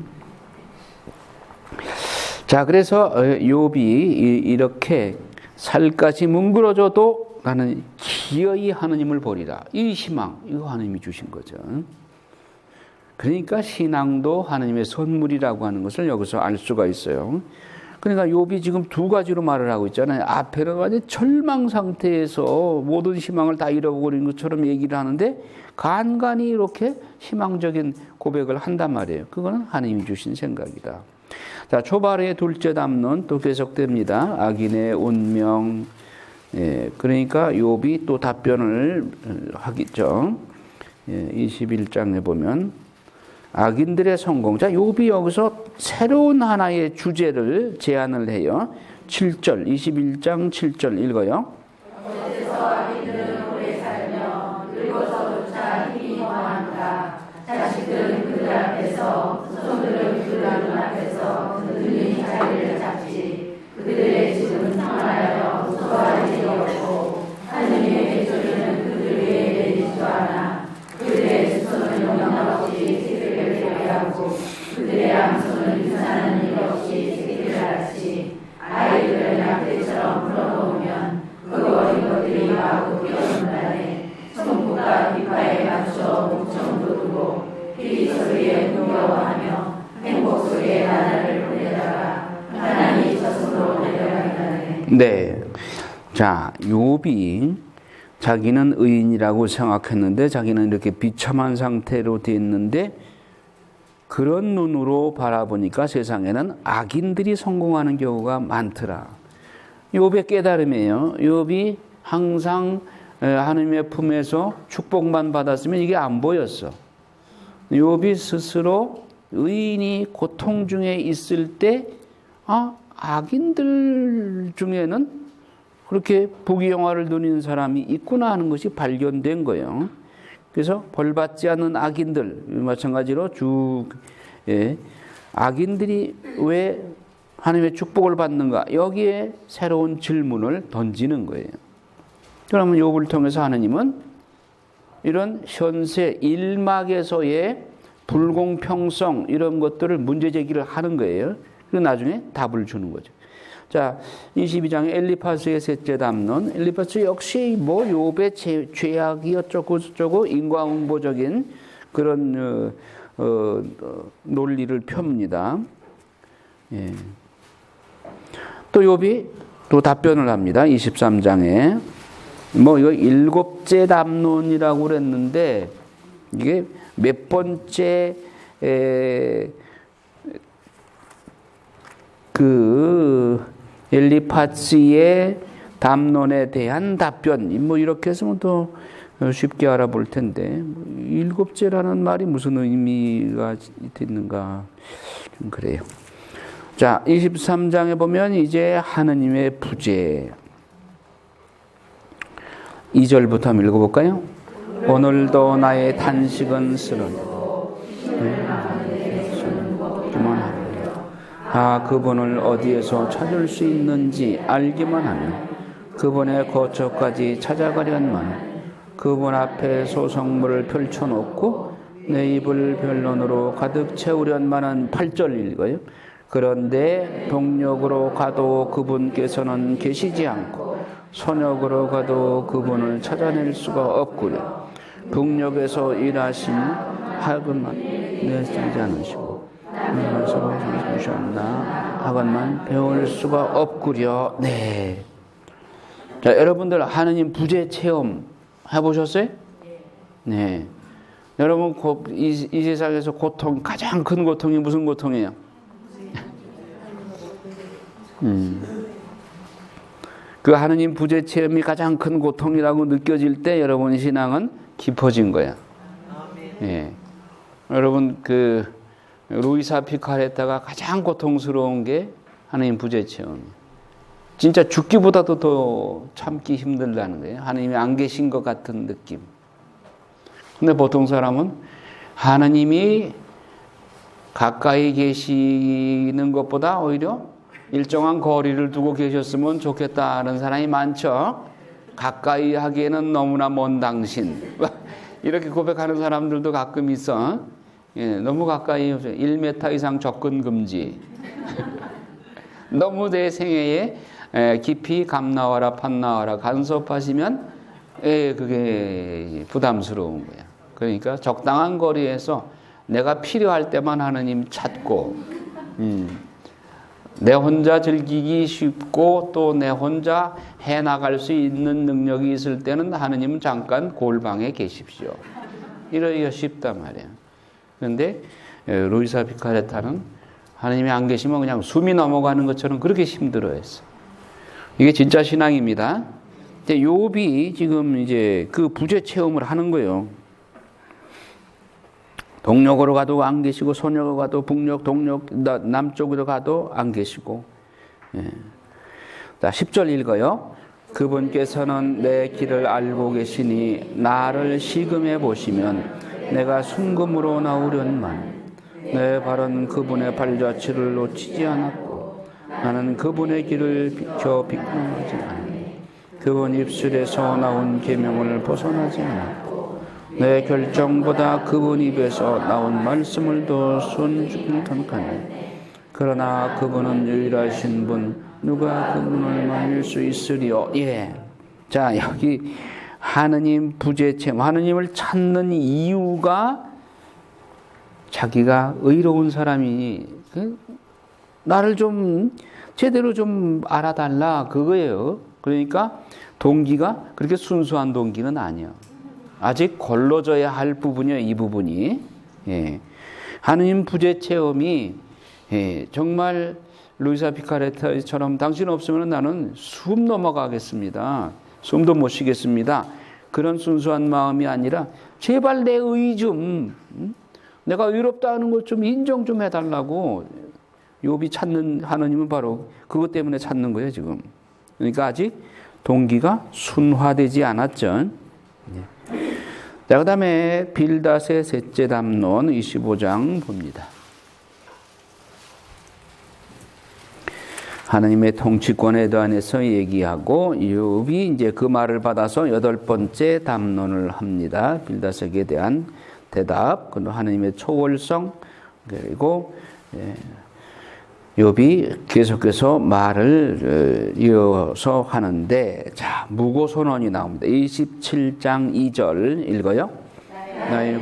S1: 자, 그래서 욥이 이렇게 살갗이 뭉그러져도 나는 기어이 하느님을 보리라. 이 희망, 이거 하느님이 주신 거죠. 그러니까 신앙도 하느님의 선물이라고 하는 것을 여기서 알 수가 있어요. 그러니까 욥이 지금 두 가지로 말을 하고 있잖아요. 앞에는 완전 절망 상태에서 모든 희망을 다 잃어버린 것처럼 얘기를 하는데 간간히 이렇게 희망적인 고백을 한단 말이에요. 그거는 하느님이 주신 생각이다. 자, 초발의 둘째 담론 또 계속됩니다. 악인의 운명. 예, 그러니까 욥이 또 답변을 하겠죠. 예, 21장에 보면 악인들의 성공. 자, 욥이 여기서 새로운 하나의 주제를 제안을 해요. 7절, 21장 7절 읽어요.
S2: 어째서 악인들은 오래 살며 늙어서조차 힘이 허한가. 자식들은 그들 앞에서, 손들은 그들 앞에서 그들이 자리를 잡지. 그들의 집은 평안하여 무서워할 일이 없고 하느님의 배조리는 그들 위에 내리지도 않아. 그들의 주소는 영영없이 하고 그들의 암소는 유산하는 일 없이 새끼를 낳지. 아이들을 약대처럼 풀어놓으면 그 어린 것들이 마구 뛰어논다네. 총구가 귓가에 맞춰 목청도 두고 피리 소리에 두려워하며 행복 속에 나날을 보내다가 하나님이 저승으로 내려간다네.
S1: 네, 자, 욥이 자기는 의인이라고 생각했는데 자기는 이렇게 비참한 상태로 돼 있는데 그런 눈으로 바라보니까 세상에는 악인들이 성공하는 경우가 많더라. 욥의 깨달음이에요. 욥이 항상 하나님의 품에서 축복만 받았으면 이게 안 보였어. 욥이 스스로 의인이 고통 중에 있을 때 악인들 중에는 그렇게 부귀영화를 누리는 사람이 있구나 하는 것이 발견된 거예요. 그래서 벌받지 않는 악인들, 마찬가지로 악인들이 왜 하나님의 축복을 받는가? 여기에 새로운 질문을 던지는 거예요. 그러면 욥을 통해서 하나님은 이런 현세 일막에서의 불공평성 이런 것들을 문제 제기를 하는 거예요. 그리고 나중에 답을 주는 거죠. 자, 22장에 엘리파스의 셋째 담론. 엘리파스 역시 뭐 욥의 죄악이 어쩌고 저쩌고 인과응보적인 그런 논리를 펴니다. 예. 또 욥이 또 답변을 합니다. 23장에 뭐 이거 일곱째 담론이라고 그랬는데 이게 몇 번째 그 엘리파스의 담론에 대한 답변 뭐 이렇게 해서 또 쉽게 알아볼 텐데 일곱째라는 말이 무슨 의미가 있는가 좀 그래요. 자, 23장에 보면 이제 하느님의 부재 2절부터 한번 읽어볼까요? 오늘도 나의 탄식은 쓰러져 그분을 어디에서 찾을 수 있는지 알기만 하면 그분의 거처까지 찾아가련만 그분 앞에 소성물을 펼쳐놓고 내 입을 변론으로 가득 채우련만한 8절 읽어요. 그런데 동력으로 가도 그분께서는 계시지 않고 선역으로 가도 그분을 찾아낼 수가 없구려. 북녘에서 일하신 하건만 내쓰지 않으시고 서로 주셨나 하건만 배울 수가 없구려. 네. 자, 여러분들 하느님 부재 체험 해보셨어요? 네. 여러분 이 세상에서 고통, 가장 큰 고통이 무슨 고통이에요? 그 하느님 부재 체험이 가장 큰 고통이라고 느껴질 때 여러분 신앙은 깊어진 거야. 예. 여러분 그 루이사 피카레타가 가장 고통스러운 게 하느님 부재 체험이에요. 진짜 죽기보다도 더 참기 힘들다는 거예요. 하느님이 안 계신 것 같은 느낌. 근데 보통 사람은 하느님이 가까이 계시는 것보다 오히려 일정한 거리를 두고 계셨으면 좋겠다는 사람이 많죠. 가까이 하기에는 너무나 먼 당신. 이렇게 고백하는 사람들도 가끔 있어. 예, 너무 가까이 1m 이상 접근 금지. 너무 내 생애에 깊이 감 나와라 판 나와라 간섭하시면 그게 부담스러운 거야. 그러니까 적당한 거리에서 내가 필요할 때만 하느님 찾고 내 혼자 즐기기 쉽고 또 내 혼자 해나갈 수 있는 능력이 있을 때는 하느님은 잠깐 골방에 계십시오. 이러기가 쉽단 말이에요. 그런데 루이사 피카레타는 하느님이 안 계시면 그냥 숨이 넘어가는 것처럼 그렇게 힘들어했어. 이게 진짜 신앙입니다. 근데 욥이 지금 이제 그 부재 체험을 하는 거예요. 동력으로 가도 안 계시고 소력으로 가도 북녘, 동력, 남쪽으로 가도 안 계시고. 예. 자, 10절 읽어요. 그분께서는 내 길을 알고 계시니 나를 시금해 보시면 내가 순금으로 나오련만 내 발은 그분의 발자취를 놓치지 않았고 나는 그분의 길을 비켜 비끄러하지 않으니 그분 입술에서 나온 계명을 벗어나지 않았고 내 결정보다 그분 입에서 나온 말씀을 더 순종히 통하네. 그러나 그분은 유일하신 분 누가 그분을 만일 수 있으리요. 예. 자, 여기 하느님 부재체험, 하느님을 찾는 이유가 자기가 의로운 사람이 나를 좀 제대로 좀 알아달라 그거예요. 그러니까 동기가 그렇게 순수한 동기는 아니에요. 아직 걸러져야 할 부분이에요. 이 부분이. 예. 하느님 부재 체험이 정말 루이사 피카레타처럼 당신 없으면 나는 숨 넘어가겠습니다. 숨도 못 쉬겠습니다. 그런 순수한 마음이 아니라 제발 내 의 좀 내가 의롭다는 걸 좀 인정 좀 해달라고 욥이 찾는 하느님은 바로 그것 때문에 찾는 거예요 지금. 그러니까 아직 동기가 순화되지 않았죠. 자, 그 다음에 빌닷의 셋째 담론 25장 봅니다. 하느님의 통치권에 대해서 얘기하고 욥이 이제 그 말을 받아서 8번째 담론을 합니다. 빌닷에게 대한 대답, 그리고 하느님의 초월성, 그리고 욥이 계속해서 말을 이어서 하는데, 자, 무고선언이 나옵니다. 27장 2절 읽어요. 나의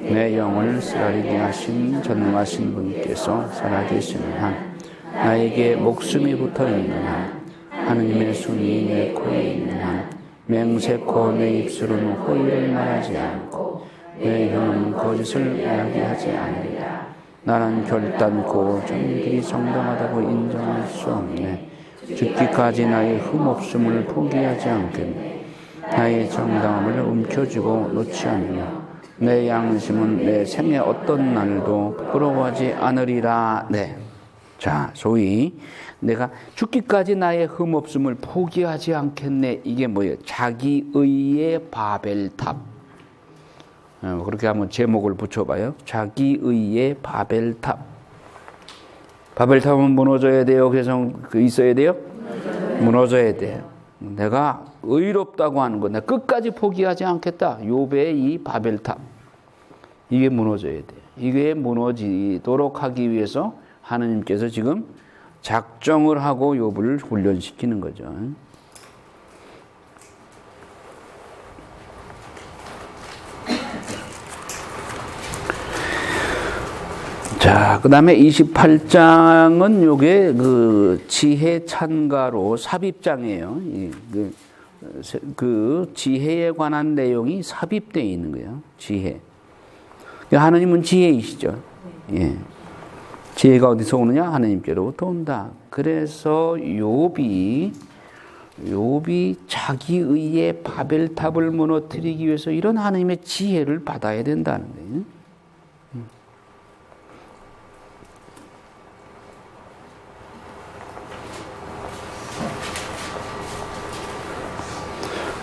S1: 내 영을 쓰라리게 하신 전능하신 분께서 살아계시는 한, 나에게 목숨이 붙어있는 한, 하느님의 손이 내 코에 있는 한, 맹세코 내 입술은 호의를 말하지 않고 내 혀는 거짓을 이야기하지 않으리라. 나는 결단코 정직이 정당하다고 인정할 수 없네. 죽기까지 나의 흠없음을 포기하지 않겠네. 나의 정당함을 움켜쥐고 놓지 않으며 내 양심은 내 생의 어떤 날도 부끄러워하지 않으리라. 네. 자, 소위 내가 죽기까지 나의 흠없음을 포기하지 않겠네. 이게 뭐예요? 자기의의 바벨탑. 그렇게 한번 제목을 붙여봐요. 자기의의 바벨탑. 바벨탑은 무너져야 돼요? 그래서 있어야 돼요? 무너져야 돼요. 내가 의롭다고 하는 거, 내가 끝까지 포기하지 않겠다. 욥의 이 바벨탑. 이게 무너져야 돼요. 이게 무너지도록 하기 위해서 하느님께서 지금 작정을 하고 욥을 훈련시키는 거죠. 자, 그 다음에 28장은 요게 그 지혜 찬가로 삽입장이에요. 그 지혜에 관한 내용이 삽입되어 있는 거예요. 지혜. 하나님은 지혜이시죠. 예. 지혜가 어디서 오느냐? 하나님께로부터 온다. 그래서 욥이 자기의의 바벨탑을 무너뜨리기 위해서 이런 하나님의 지혜를 받아야 된다는 거예요.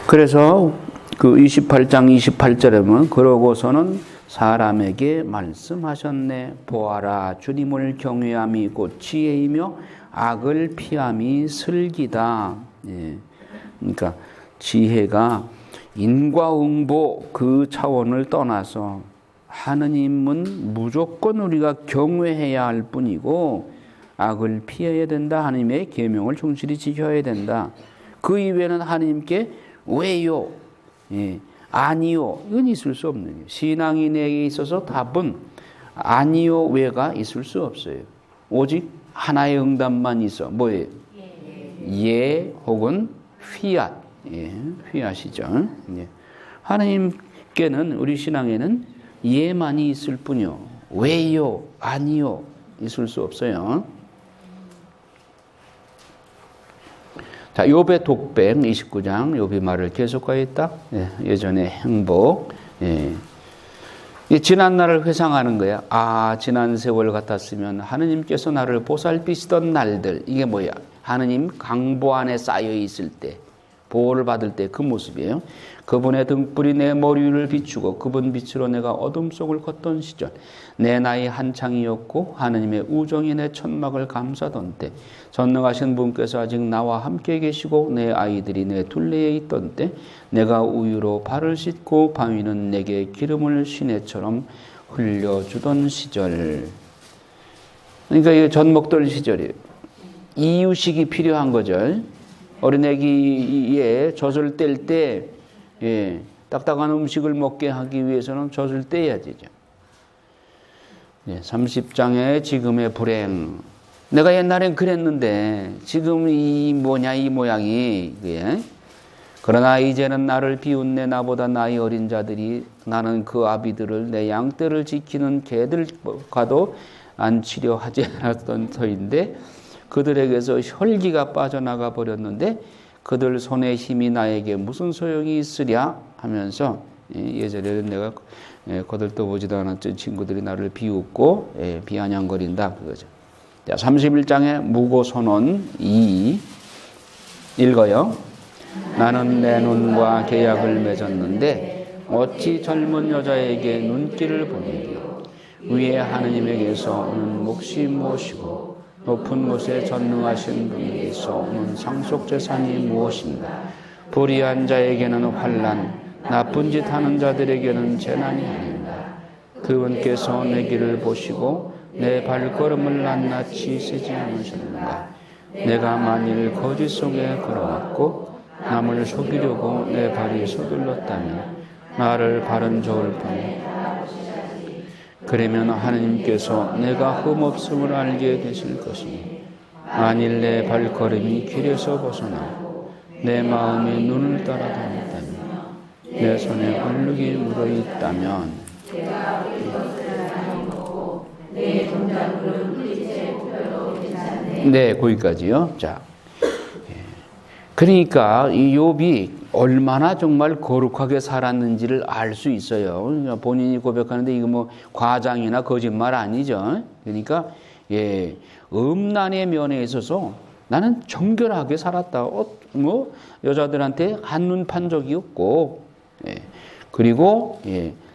S1: 그래서 그 28장 28절에 보면 그러고서는 사람에게 말씀하셨네. 보아라, 주님을 경외함이 곧 지혜이며 악을 피함이 슬기다. 예. 그러니까 지혜가 인과응보 그 차원을 떠나서 하느님은 무조건 우리가 경외해야 할 뿐이고 악을 피해야 된다. 하나님의 계명을 충실히 지켜야 된다. 그 이외에는 하나님께 왜요? 예. 아니요. 이건 있을 수 없는 거예요. 신앙인에게 있어서 답은 아니요, 왜가 있을 수 없어요. 오직 하나의 응답만 있어. 뭐예요? 예 혹은 휘앗. 예, 휘앗이죠. 예. 하나님께는 우리 신앙에는 예만이 있을 뿐이요. 왜요? 아니요. 있을 수 없어요. 자, 욥의 독백 29장 욥이 말을 계속하였다. 예, 예전의 행복. 예. 지난 날을 회상하는 거야. 아, 지난 세월 같았으면 하느님께서 나를 보살피시던 날들. 이게 뭐야? 하느님 강보 안에 쌓여 있을 때, 보호를 받을 때 그 모습이에요. 그분의 등불이 내 머리 위를 비추고 그분 빛으로 내가 어둠 속을 걷던 시절, 내 나이 한창이었고 하느님의 우정이 내 천막을 감싸던 때, 전능하신 분께서 아직 나와 함께 계시고 내 아이들이 내 둘레에 있던 때, 내가 우유로 발을 씻고 바위는 내게 기름을 시내처럼 흘려주던 시절. 그러니까 이 젖먹던 시절이에요. 이유식이 필요한 거죠. 어린애기에 젖을 뗄 때, 예, 딱딱한 음식을 먹게 하기 위해서는 젖을 떼야 되죠. 예, 30장의 지금의 불행. 내가 옛날엔 그랬는데 지금 이 모양이. 예. 그러나 이제는 나를 비웃네. 나보다 나이 어린 자들이 나는 그 아비들을 내 양떼를 지키는 개들과도 안치려 하지 않았던 터인데 그들에게서 혈기가 빠져나가 버렸는데 그들 손의 힘이 나에게 무슨 소용이 있으랴 하면서 예전에는 내가 거들떠보지도 않았던 친구들이 나를 비웃고 비아냥거린다 그거죠. 자, 31장의 무고선언 2 읽어요. 나는 내 눈과 계약을 맺었는데 어찌 젊은 여자에게 눈길을 보내리요. 위에 하느님에게서 오는 몫이 무엇이고 높은 곳에 전능하신 분에게서 오는 상속재산이 무엇인가. 불의한 자에게는 환난, 나쁜 짓 하는 자들에게는 재난이 아닌가. 그분께서 내 길을 보시고 내 발걸음을 낱낱이 세지 않으셨는가. 내가 만일 거짓 속에 걸어왔고 남을 속이려고 내 발이 서둘렀다면 나를 바른 좋을 판에 그러면 하느님께서 내가 흠없음을 알게 되실 것이니 만일 내 발걸음이 길에서 벗어나고 내 마음이 눈을 따라다녔다면 내 손에 얼룩이 묻어있다면 네, 거기까지요. 자, 그러니까 이 욥이 얼마나 정말 거룩하게 살았는지를 알 수 있어요. 그러니까 본인이 고백하는데 이거 뭐 과장이나 거짓말 아니죠. 그러니까 음란의 면에 있어서 나는 정결하게 살았다. 여자들한테 한눈 판 적이 없고, 그리고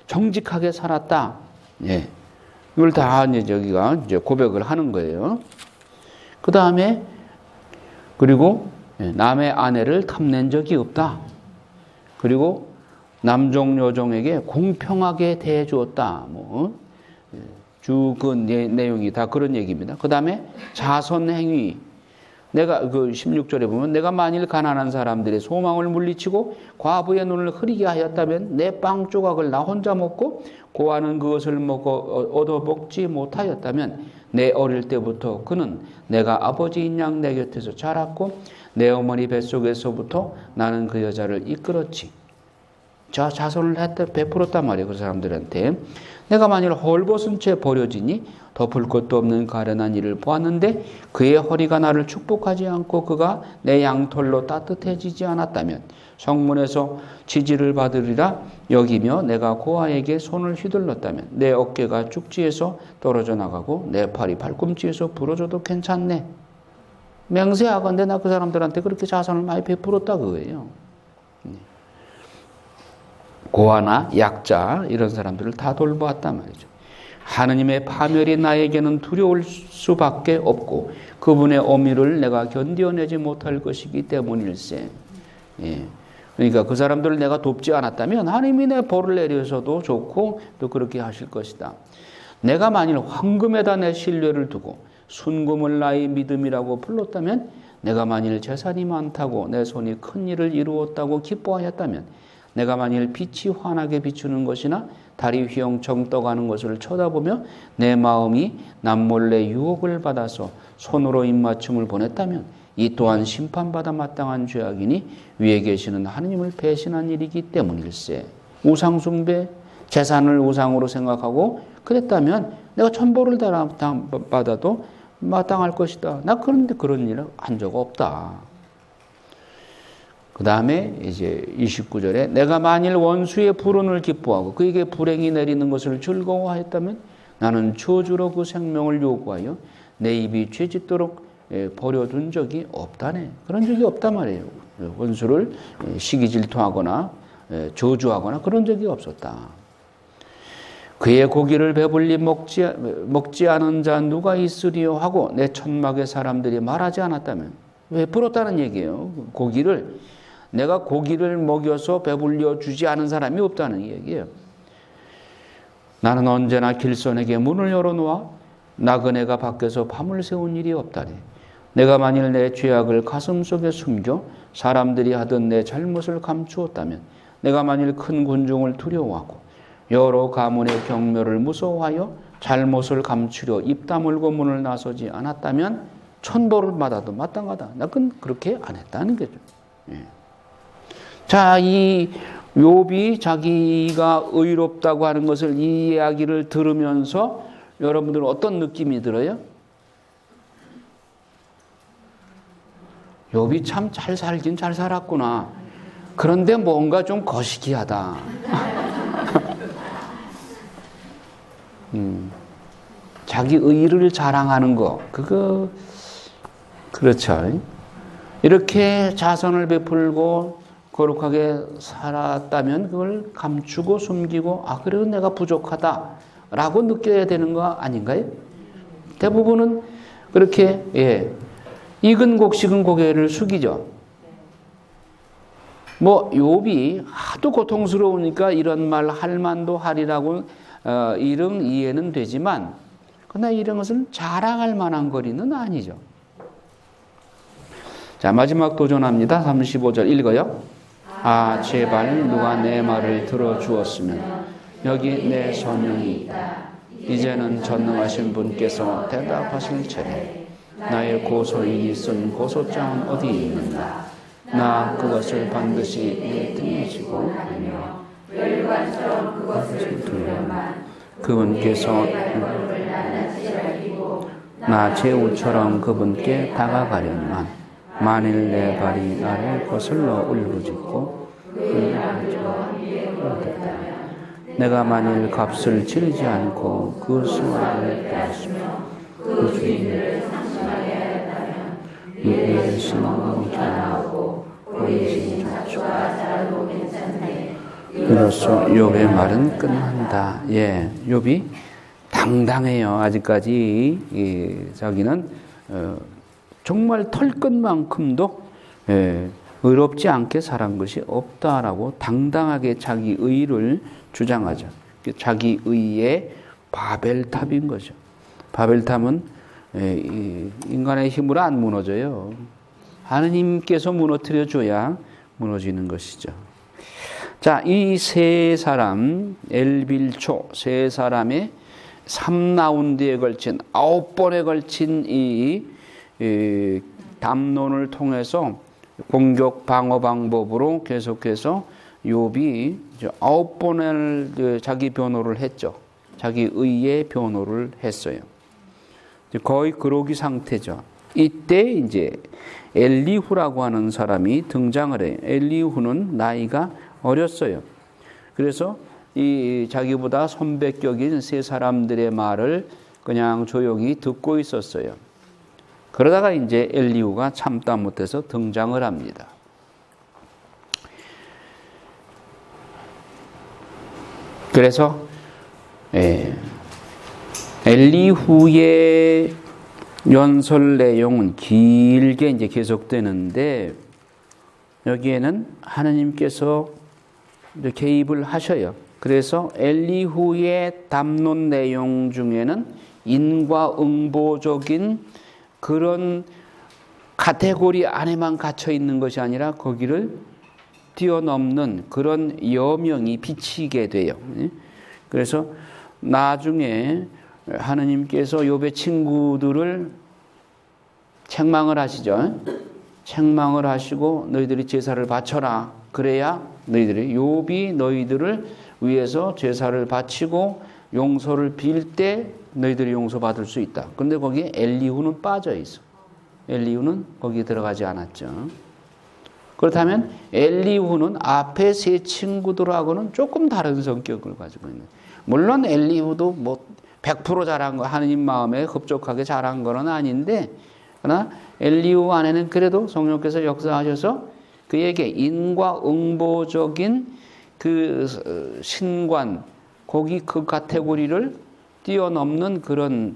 S1: 정직하게 살았다. 예. 이걸 다 이제 저기가 이제 고백을 하는 거예요. 그 다음에 그리고 남의 아내를 탐낸 적이 없다. 그리고 남종 여종에게 공평하게 대해주었다. 뭐 쭉 그 내용이 다 그런 얘기입니다. 그 다음에 자선 행위. 내가 그 16절에 보면 내가 만일 가난한 사람들의 소망을 물리치고 과부의 눈을 흐리게 하였다면 내 빵 조각을 나 혼자 먹고 고아는 그것을 얻어 먹지 못하였다면 내 어릴 때부터 그는 내가 아버지인 양 내 곁에서 자랐고 내 어머니 뱃속에서부터 나는 그 여자를 이끌었지. 자, 자선을 베풀었단 말이에요. 그 사람들한테. 내가 만일 헐벗은 채 버려지니 덮을 것도 없는 가련한 이를 보았는데 그의 허리가 나를 축복하지 않고 그가 내 양털로 따뜻해지지 않았다면 성문에서 지지를 받으리라 여기며 내가 고아에게 손을 휘둘렀다면 내 어깨가 쭉지에서 떨어져 나가고 내 팔이 발꿈치에서 부러져도 괜찮네. 맹세하건대 나 그 사람들한테 그렇게 자선을 많이 베풀었다 그거예요. 고아나 약자 이런 사람들을 다 돌보았단 말이죠. 하느님의 파멸이 나에게는 두려울 수밖에 없고 그분의 어미를 내가 견뎌내지 못할 것이기 때문일세. 예. 그러니까 그 사람들을 내가 돕지 않았다면 하느님이 내 벌을 내려서도 좋고 또 그렇게 하실 것이다. 내가 만일 황금에다 내 신뢰를 두고 순금을 나의 믿음이라고 불렀다면 내가 만일 재산이 많다고 내 손이 큰 일을 이루었다고 기뻐하였다면 내가 만일 빛이 환하게 비추는 것이나 달이 휘영청 떠가는 것을 쳐다보며 내 마음이 남몰래 유혹을 받아서 손으로 입맞춤을 보냈다면 이 또한 심판받아 마땅한 죄악이니 위에 계시는 하느님을 배신한 일이기 때문일세. 우상 숭배, 재산을 우상으로 생각하고 그랬다면 내가 천벌을 받아도 마땅할 것이다. 나 그런데 그런 일을 한 적 없다. 그 다음에 이제 29절에 내가 만일 원수의 불운을 기뻐하고 그에게 불행이 내리는 것을 즐거워하였다면 나는 저주로 그 생명을 요구하여 내 입이 죄짓도록 버려둔 적이 없다네. 그런 적이 없단 말이에요. 원수를 시기 질투하거나 저주하거나 그런 적이 없었다. 그의 고기를 배불리 먹지 않은 자 누가 있으리요 하고 내 천막의 사람들이 말하지 않았다면 왜 불었다는 얘기예요. 내가 고기를 먹여서 배불려 주지 않은 사람이 없다는 얘기예요. 나는 언제나 길손에게 문을 열어놓아 나그네가 밖에서 밤을 새운 일이 없다니. 내가 만일 내 죄악을 가슴속에 숨겨 사람들이 하던 내 잘못을 감추었다면 내가 만일 큰 군중을 두려워하고 여러 가문의 경멸을 무서워하여 잘못을 감추려 입 다물고 문을 나서지 않았다면 천벌을 받아도 마땅하다. 나 그렇게 안 했다는 거죠. 예. 자, 이 욥이 자기가 의롭다고 하는 것을 이 이야기를 들으면서 여러분들은 어떤 느낌이 들어요? 욥이 참 잘 살긴 잘 살았구나. 그런데 뭔가 좀 거시기하다. 자기 의를 자랑하는 거, 그거 그렇죠. 이렇게 자선을 베풀고 거룩하게 살았다면 그걸 감추고 숨기고 그래도 내가 부족하다라고 느껴야 되는 거 아닌가요? 대부분은 그렇게 익은 곡 식은 고개를 숙이죠. 뭐 욥이 하도 고통스러우니까 이런 말 할 만도 하리라고 이런 이해는 되지만 그러나 이런 것은 자랑할 만한 거리는 아니죠. 자, 마지막 도전합니다. 35절 읽어요. 제발 누가 내 말을 들어주었으면 여기 내 선영이 있다. 이제는 전능하신 분께서 대답하실 차례. 나의 고소인이 쓴 고소장은 어디 있는가? 나 그것을 반드시 내 등에 지고 멸관처럼 그것을 들려만 그분께서 나 제우처럼 그분께 다가가려니만 만일 내 발이 나를 거슬러 울부짖고 내가 만일 값을 치르지 않고 그 수확을 빼앗으며 그 주인을 상심하게 하였다면 이의 신앙은 견하고 고의 신 자초가 자라도 괜찮네. 이로써 욥의 말은 끝난다. 예, 욥이 당당해요. 아직까지 자기는 정말 털끝만큼도 의롭지 않게 살은 것이 없다라고 당당하게 자기 의를 주장하죠. 자기 의의 바벨탑인 거죠. 바벨탑은 인간의 힘으로 안 무너져요. 하느님께서 무너뜨려 줘야 무너지는 것이죠. 자, 이 세 사람, 엘빌초 세 사람의 3라운드에 걸친 9번에 걸친 이 담론을 통해서 공격 방어 방법으로 계속해서 욥이 9번을 자기 변호를 했죠. 자기 의의 변호를 했어요. 거의 그러기 상태죠. 이때 이제 엘리후라고 하는 사람이 등장을 해요. 엘리후는 나이가 어렸어요. 그래서 이 자기보다 선배격인 세 사람들의 말을 그냥 조용히 듣고 있었어요. 그러다가 이제 엘리후가 참다 못해서 등장을 합니다. 그래서 엘리후의 연설 내용은 길게 이제 계속되는데 여기에는 하느님께서 개입을 하셔요. 그래서 엘리후의 담론 내용 중에는 인과응보적인 그런 카테고리 안에만 갇혀 있는 것이 아니라 거기를 뛰어넘는 그런 여명이 비치게 돼요. 그래서 나중에 하느님께서 욥의 친구들을 책망을 하시죠. 책망을 하시고 너희들이 제사를 바쳐라. 그래야 너희들이 욥이 너희들을 위해서 제사를 바치고 용서를 빌 때 너희들이 용서받을 수 있다. 그런데 거기에 엘리후는 빠져 있어. 엘리후는 거기에 들어가지 않았죠. 그렇다면 엘리후는 앞에 세 친구들하고는 조금 다른 성격을 가지고 있는. 물론 엘리후도 뭐 100% 잘한 거 하느님 마음에 흡족하게 잘한 건 아닌데 그러나 엘리후 안에는 그래도 성령께서 역사하셔서 그에게 인과응보적인 그 신관 거기 그 카테고리를 뛰어넘는 그런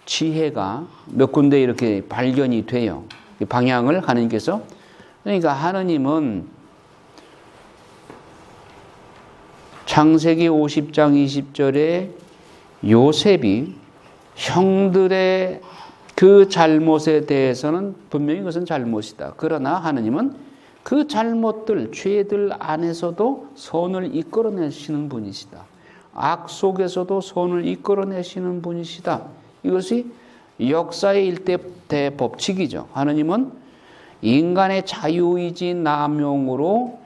S1: 지혜가 몇 군데 이렇게 발견이 돼요. 방향을 하느님께서. 그러니까 하느님은 창세기 50장 20절에 요셉이 형들의 그 잘못에 대해서는 분명히 그것은 잘못이다. 그러나 하느님은 그 잘못들, 죄들 안에서도 선을 이끌어내시는 분이시다. 악 속에서도 선을 이끌어내시는 분이시다. 이것이 역사의 일대 법칙이죠. 하느님은 인간의 자유의지 남용으로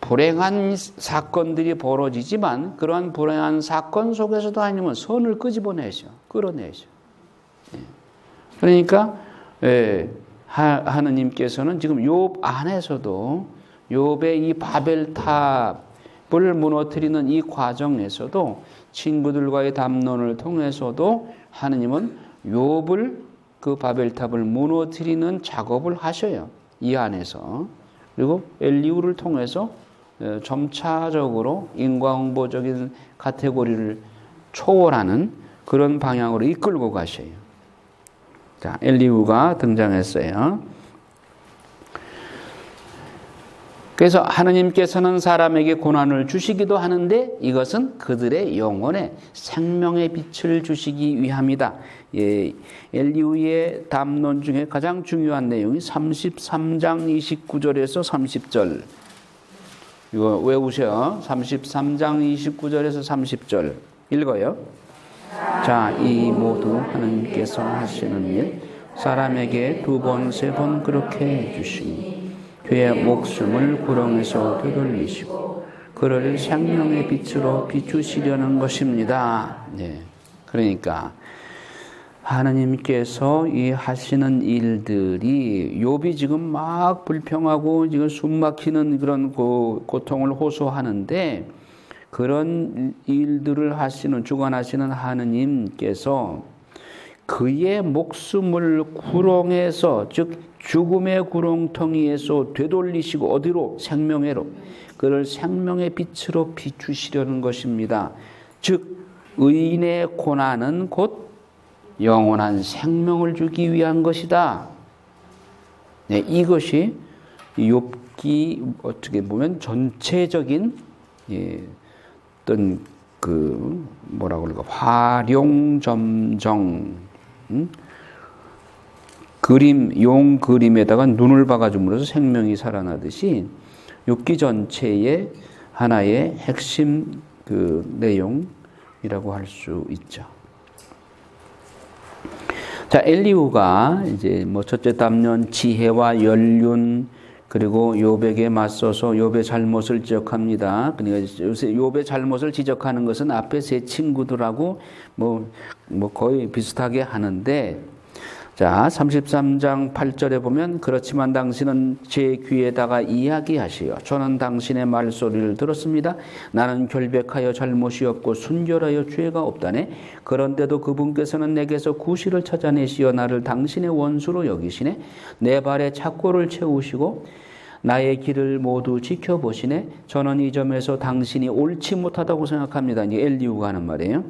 S1: 불행한 사건들이 벌어지지만 그러한 불행한 사건 속에서도 하느님은 선을 끄집어내셔. 끌어내셔. 그러니까 하느님께서는 지금 욥 안에서도 욥의 이 바벨탑을 무너뜨리는 이 과정에서도 친구들과의 담론을 통해서도 하느님은 욥을 그 바벨탑을 무너뜨리는 작업을 하셔요. 이 안에서. 그리고 엘리후를 통해서 점차적으로 인과응보적인 카테고리를 초월하는 그런 방향으로 이끌고 가셔요. 자, 엘리후가 등장했어요. 그래서 하느님께서는 사람에게 고난을 주시기도 하는데 이것은 그들의 영혼에 생명의 빛을 주시기 위함이다. 예, 엘리후의 담론 중에 가장 중요한 내용이 33장 29절에서 30절. 이거 외우셔. 33장 29절에서 30절. 읽어요. 자, 이 모두 하느님께서 하시는 일, 사람에게 2번, 3번 그렇게 해주시니 그의 목숨을 구렁에서 되돌리시고 그를 생명의 빛으로 비추시려는 것입니다. 네. 그러니까 하느님께서 이 하시는 일들이 욥이 지금 막 불평하고 지금 숨 막히는 그런 고통을 호소하는데 그런 일들을 하시는 주관하시는 하느님께서 그의 목숨을 구렁에서 즉 죽음의 구렁텅이에서 되돌리시고 어디로? 생명회로. 그를 생명의 빛으로 비추시려는 것입니다. 즉 의인의 고난은 곧 영원한 생명을 주기 위한 것이다. 네, 이것이 욥기 어떻게 보면 전체적인 어떤 그 뭐라고 그럴까 활용점정 그림 용 그림에다가 눈을 박아줌으로써 생명이 살아나듯이 욥기 전체의 하나의 핵심 그 내용이라고 할 수 있죠. 자, 엘리후가 이제 뭐 첫째 담론 지혜와 연륜 그리고 욥에게 맞서서 욥의 잘못을 지적합니다. 그러니까 요새 욥의 잘못을 지적하는 것은 앞에 세 친구들하고 뭐 거의 비슷하게 하는데, 자 33장 8절에 보면 그렇지만 당신은 제 귀에다가 이야기하시어 저는 당신의 말소리를 들었습니다. 나는 결백하여 잘못이 없고 순결하여 죄가 없다네. 그런데도 그분께서는 내게서 구실을 찾아내시어 나를 당신의 원수로 여기시네. 내 발에 착고를 채우시고 나의 길을 모두 지켜보시네. 저는 이 점에서 당신이 옳지 못하다고 생각합니다. 이제 엘리후가 하는 말이에요.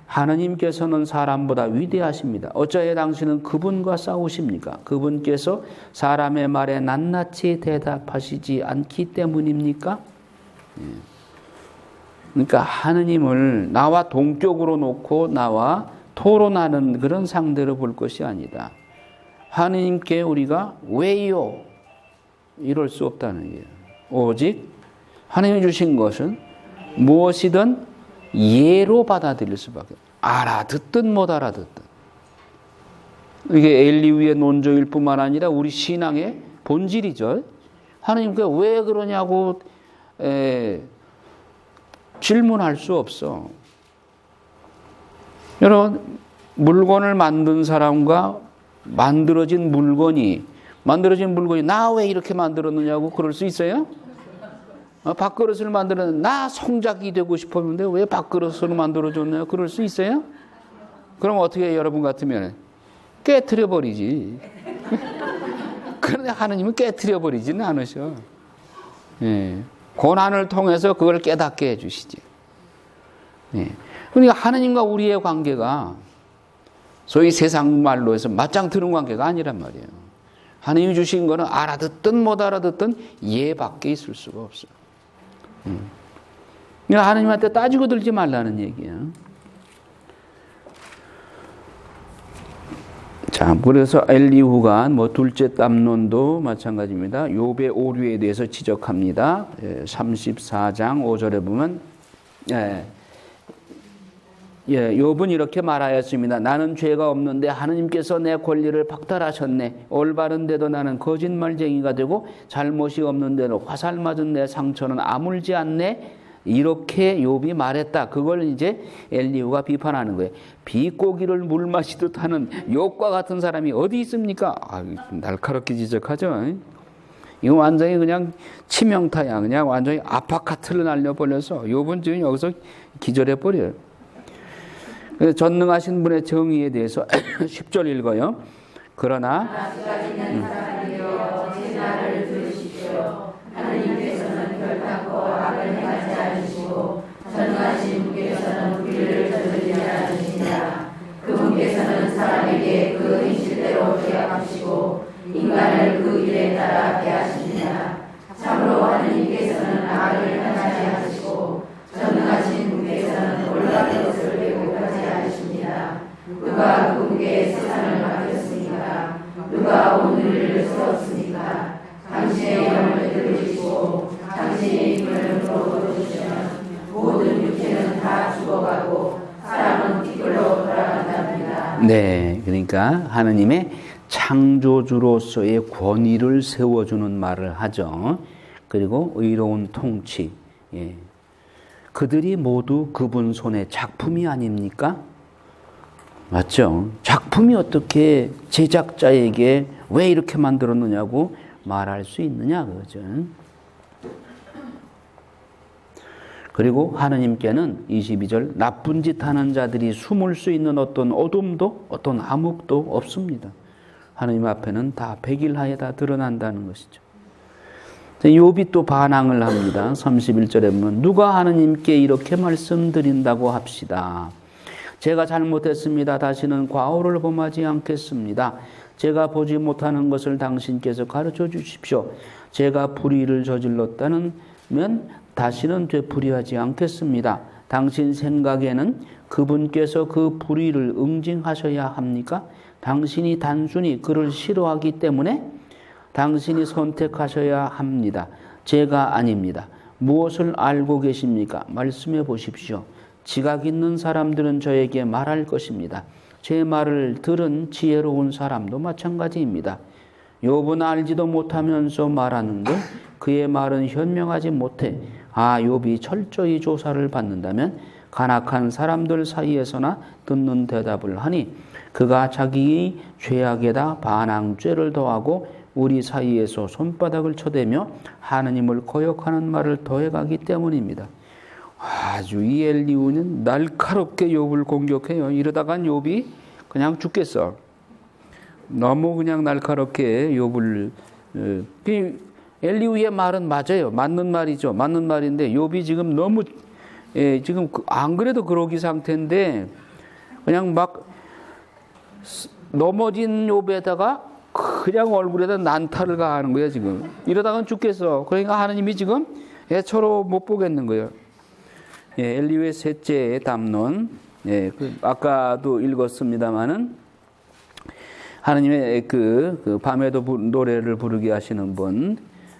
S1: 하느님께서는 사람보다 위대하십니다. 어찌하여 당신은 그분과 싸우십니까? 그분께서 사람의 말에 낱낱이 대답하시지 않기 때문입니까? 그러니까 하느님을 나와 동격으로 놓고 나와 토론하는 그런 상대로 볼 것이 아니다. 하느님께 우리가 왜요? 이럴 수 없다는 거예요. 오직 하느님이 주신 것은 무엇이든 예로 받아들일 수밖에 없어요. 알아듣든 못 알아듣든. 이게 엘리후의 논조일 뿐만 아니라 우리 신앙의 본질이죠. 하나님께 왜 그러냐고 질문할 수 없어. 여러분, 물건을 만든 사람과 만들어진 물건이 나 왜 이렇게 만들었느냐고 그럴 수 있어요? 밥그릇을 만들었는데 나 성작이 되고 싶었는데 왜 밥그릇으로 만들어줬냐 그럴 수 있어요? 그럼 어떻게 해요? 여러분 같으면 깨트려 버리지. 그런데 하느님은 깨트려 버리지는 않으셔. 고난을 통해서 그걸 깨닫게 해주시지. 그러니까 하느님과 우리의 관계가 소위 세상 말로 해서 맞짱 뜨는 관계가 아니란 말이에요. 하느님이 주신 거는 알아듣든 못 알아듣든 예밖에 있을 수가 없어요. 그러니까 하느님한테 따지고 들지 말라는 얘기예요. 자, 그래서 엘리후가 둘째 담론도 마찬가지입니다. 욥의 오류에 대해서 지적합니다. 34장 5절에 보면 욥은 이렇게 말하였습니다. 나는 죄가 없는데 하느님께서 내 권리를 박탈하셨네. 올바른데도 나는 거짓말쟁이가 되고 잘못이 없는데도 화살 맞은 내 상처는 아물지 않네. 이렇게 욥이 말했다. 그걸 이제 엘리후가 비판하는 거예요. 비고기를 물 마시듯 하는 욥과 같은 사람이 어디 있습니까? 날카롭게 지적하죠. 이거 완전히 그냥 치명타야. 그냥 완전히 아파카트를 날려버려서 욥은 지금 여기서 기절해버려요. 전능하신 분의 정의에 대해서 10절 읽어요. 그러나 하느님께서는 결단코 악을 행하지 않으시고 전능하신 분께서는 불의를 저지르지 않으시니라. 그분께서는 사람에게 그 행실대로 계약하시고 인간을 그 일에 따라 대하십니다. 참으로 하느님께서는 악을 행하지 않으시고 전능하신 분께서는 올바른 것을 왜곡하지 않으십니다. 누가 그분께 세상을 맡겼습니까? 누가 오늘을 세웠습니까? 당신의 영을 들으시고 당신의 힘을 불어주시면 모든 육체는 다 죽어가고 사람은 띠끌로 돌아간답니다. 네, 그러니까 하느님의 창조주로서의 권위를 세워주는 말을 하죠. 그리고 의로운 통치. 그들이 모두 그분 손의 작품이 아닙니까? 맞죠? 작품이 어떻게 제작자에게 왜 이렇게 만들었느냐고 말할 수 있느냐 그거죠. 그리고 하느님께는 22절 나쁜 짓 하는 자들이 숨을 수 있는 어떤 어둠도 어떤 암흑도 없습니다. 하느님 앞에는 다 백일하에 다 드러난다는 것이죠. 욥이 또 반항을 합니다. 31절에 보면 누가 하느님께 이렇게 말씀드린다고 합시다. 제가 잘못했습니다. 다시는 과오를 범하지 않겠습니다. 제가 보지 못하는 것을 당신께서 가르쳐 주십시오. 제가 불의를 저질렀다면 다시는 되풀이하지 않겠습니다. 당신 생각에는 그분께서 그 불의를 응징하셔야 합니까? 당신이 단순히 그를 싫어하기 때문에 당신이 선택하셔야 합니다. 제가 아닙니다. 무엇을 알고 계십니까? 말씀해 보십시오. 지각 있는 사람들은 저에게 말할 것입니다. 제 말을 들은 지혜로운 사람도 마찬가지입니다. 욥은 알지도 못하면서 말하는데 그의 말은 현명하지 못해. 욥이 철저히 조사를 받는다면 간악한 사람들 사이에서나 듣는 대답을 하니 그가 자기의 죄악에다 반항죄를 더하고 우리 사이에서 손바닥을 쳐대며 하느님을 거역하는 말을 더해가기 때문입니다. 아주 이 엘리후는 날카롭게 욥을 공격해요. 이러다간 욥이 그냥 죽겠어. 너무 그냥 날카롭게 욥을 엘리후의 말은 맞아요. 맞는 말이죠. 맞는 말인데 욥이 지금 너무 지금 안 그래도 그러기 상태인데 그냥 막 넘어진 욥에다가 그냥 얼굴에다 난타를 가하는 거예요. 지금 이러다간 죽겠어. 그러니까 하나님이 지금 애처로 못 보겠는 거예요. 엘리후의 셋째 담론, 아까도 읽었습니다마는 하나님의 그 밤에도 노래를 부르게 하시는 분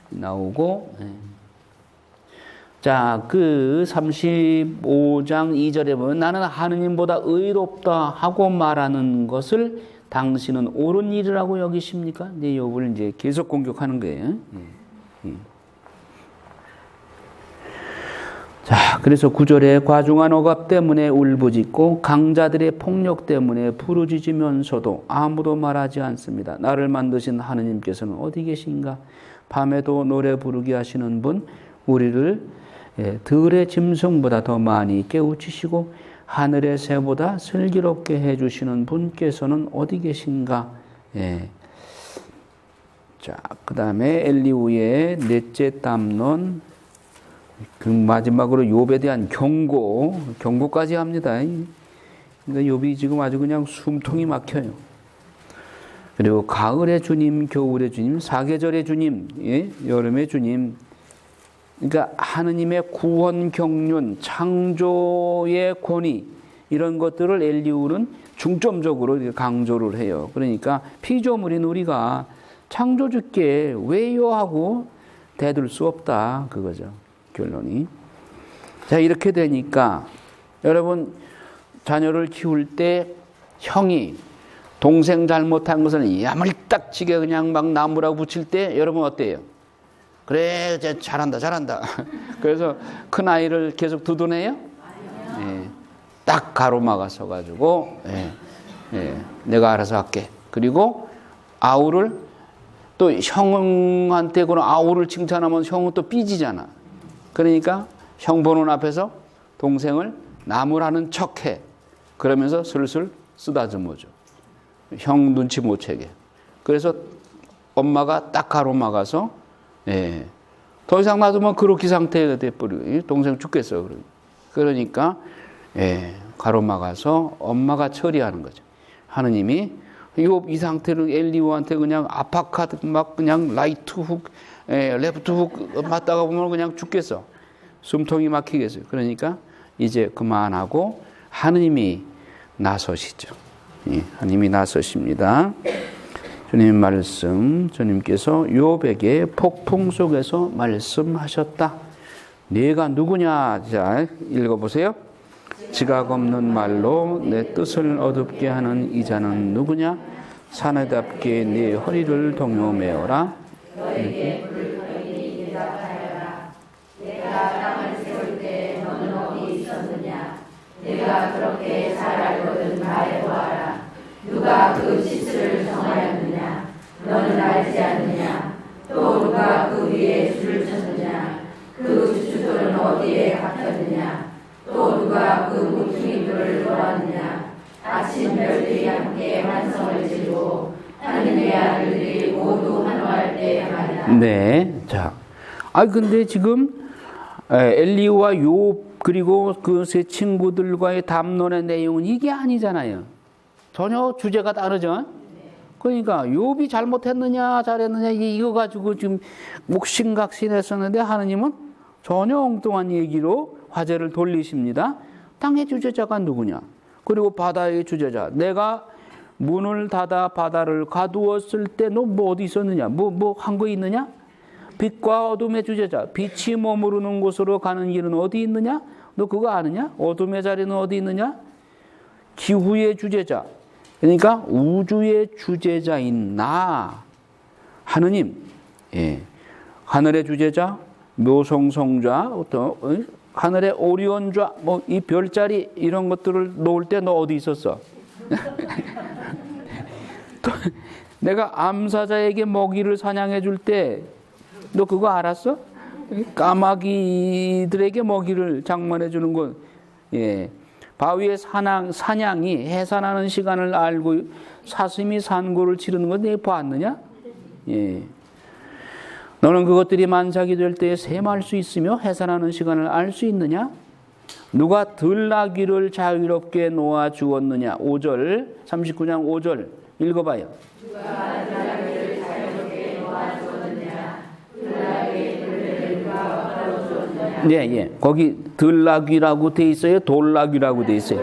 S1: 나오고, 자, 그 35장 2절에 보면 나는 하느님보다 의롭다 하고 말하는 것을 당신은 옳은 일이라고 여기십니까? 이제 욥을 이제 계속 공격하는 거예요. 자, 그래서 9절에 과중한 억압 때문에 울부짖고 강자들의 폭력 때문에 부르짖으면서도 아무도 말하지 않습니다. 나를 만드신 하느님께서는 어디 계신가? 밤에도 노래 부르게 하시는 분, 우리를 들의 짐승보다 더 많이 깨우치시고 하늘의 새보다 슬기롭게 해주시는 분께서는 어디 계신가? 자, 그 다음에 엘리후의 넷째 담론, 그 마지막으로 욥에 대한 경고까지 합니다. 그러니까 욥이 지금 아주 그냥 숨통이 막혀요. 그리고 가을의 주님, 겨울의 주님, 사계절의 주님, 여름의 주님. 그러니까 하느님의 구원 경륜, 창조의 권위 이런 것들을 엘리후는 중점적으로 강조를 해요. 그러니까 피조물인 우리가 창조주께 왜요 하고 대들 수 없다 그거죠. 결론이. 자, 이렇게 되니까 여러분 자녀를 키울 때 형이 동생 잘못한 것을 야물딱지게 그냥 막 나무라고 붙일 때 여러분 어때요? 그래, 이제 잘한다. 그래서 큰 아이를 계속 두둔해요? 딱 가로막아 서가지고 내가 알아서 할게. 그리고 아우를 또 형한테 그런 아우를 칭찬하면 형은 또 삐지잖아. 그러니까 형 보는 앞에서 동생을 나무라는 척해. 그러면서 슬슬 쓰다듬어줘. 형 눈치 못 채게. 그래서 엄마가 딱 가로막아서 더 이상 놔두면 그렇게 상태가 돼버리고 동생 죽겠어. 그러니까 가로막아서 엄마가 처리하는 거죠. 하느님이 이 상태로 엘리후한테 그냥 아파카드 막 그냥 라이트 훅, 레프트 훅 맞다가 보면 그냥 죽겠어. 숨통이 막히겠어요. 그러니까 이제 그만하고 하느님이 나서시죠. 하느님이 나서십니다. 주님 말씀, 주님께서 욥에게 폭풍 속에서 말씀하셨다. 네가 누구냐? 자, 읽어보세요. 지각 없는 말로 내 뜻을 어둡게 하는 이자는 누구냐? 사내답게 네 허리를 동요매어라.
S2: 내가 땅을 세울 때 너는 어디 있었느냐? 내가 그렇게 잘 알거든 말해보아라. 누가 그 시스를 정하였느냐? 너는 알지 않느냐? 또 누가 그 위에 줄을 쳤느냐? 그 주춧돌은 어디에 박혔느냐? 또 누가 그 모퉁이돌을 놓았느냐? 아침 별들이 함께 환성을 지르고 하느님의 아들들이 모두 환호할 때 말이다.
S1: 네, 자 근데 지금 엘리후와 욥 그리고 그 세 친구들과의 담론의 내용은 이게 아니잖아요. 전혀 주제가 다르죠. 그러니까 욥이 잘못했느냐 잘했느냐 이거 가지고 지금 묵신각신했었는데 하느님은 전혀 엉뚱한 얘기로 화제를 돌리십니다. 땅의 주제자가 누구냐? 그리고 바다의 주제자. 내가 문을 닫아 바다를 가두었을 때 너 뭐 어디 있었느냐? 뭐 한 거 있느냐? 빛과 어둠의 주제자. 빛이 머무르는 곳으로 가는 길은 어디 있느냐? 너 그거 아느냐? 어둠의 자리는 어디 있느냐? 기후의 주제자. 그러니까 우주의 주제자인 나 하느님, 하늘의 주제자, 묘성성자, 하늘의 오리온좌, 뭐 이 별자리 이런 것들을 놓을 때 너 어디 있었어? 또 내가 암사자에게 먹이를 사냥해 줄 때 너 그거 알았어? 까마귀들에게 먹이를 장만해 주는 건, 바위의 사냥이 해산하는 시간을 알고 사슴이 산고를 치르는 건 내가 봤느냐? 너는 그것들이 만삭이 될 때에 셈할 수 있으며 해산하는 시간을 알 수 있느냐? 누가 들나귀를 자유롭게 놓아 주었느냐? 5절, 39장 5절 읽어봐요.
S2: 누가 들나귀를 자유롭게 놓아 주었느냐? 들나귀의 뿔을 누가 걷어 주었느냐?
S1: 네, 거기 들나귀라고 돼 있어요? 돌나귀라고 돼 있어요?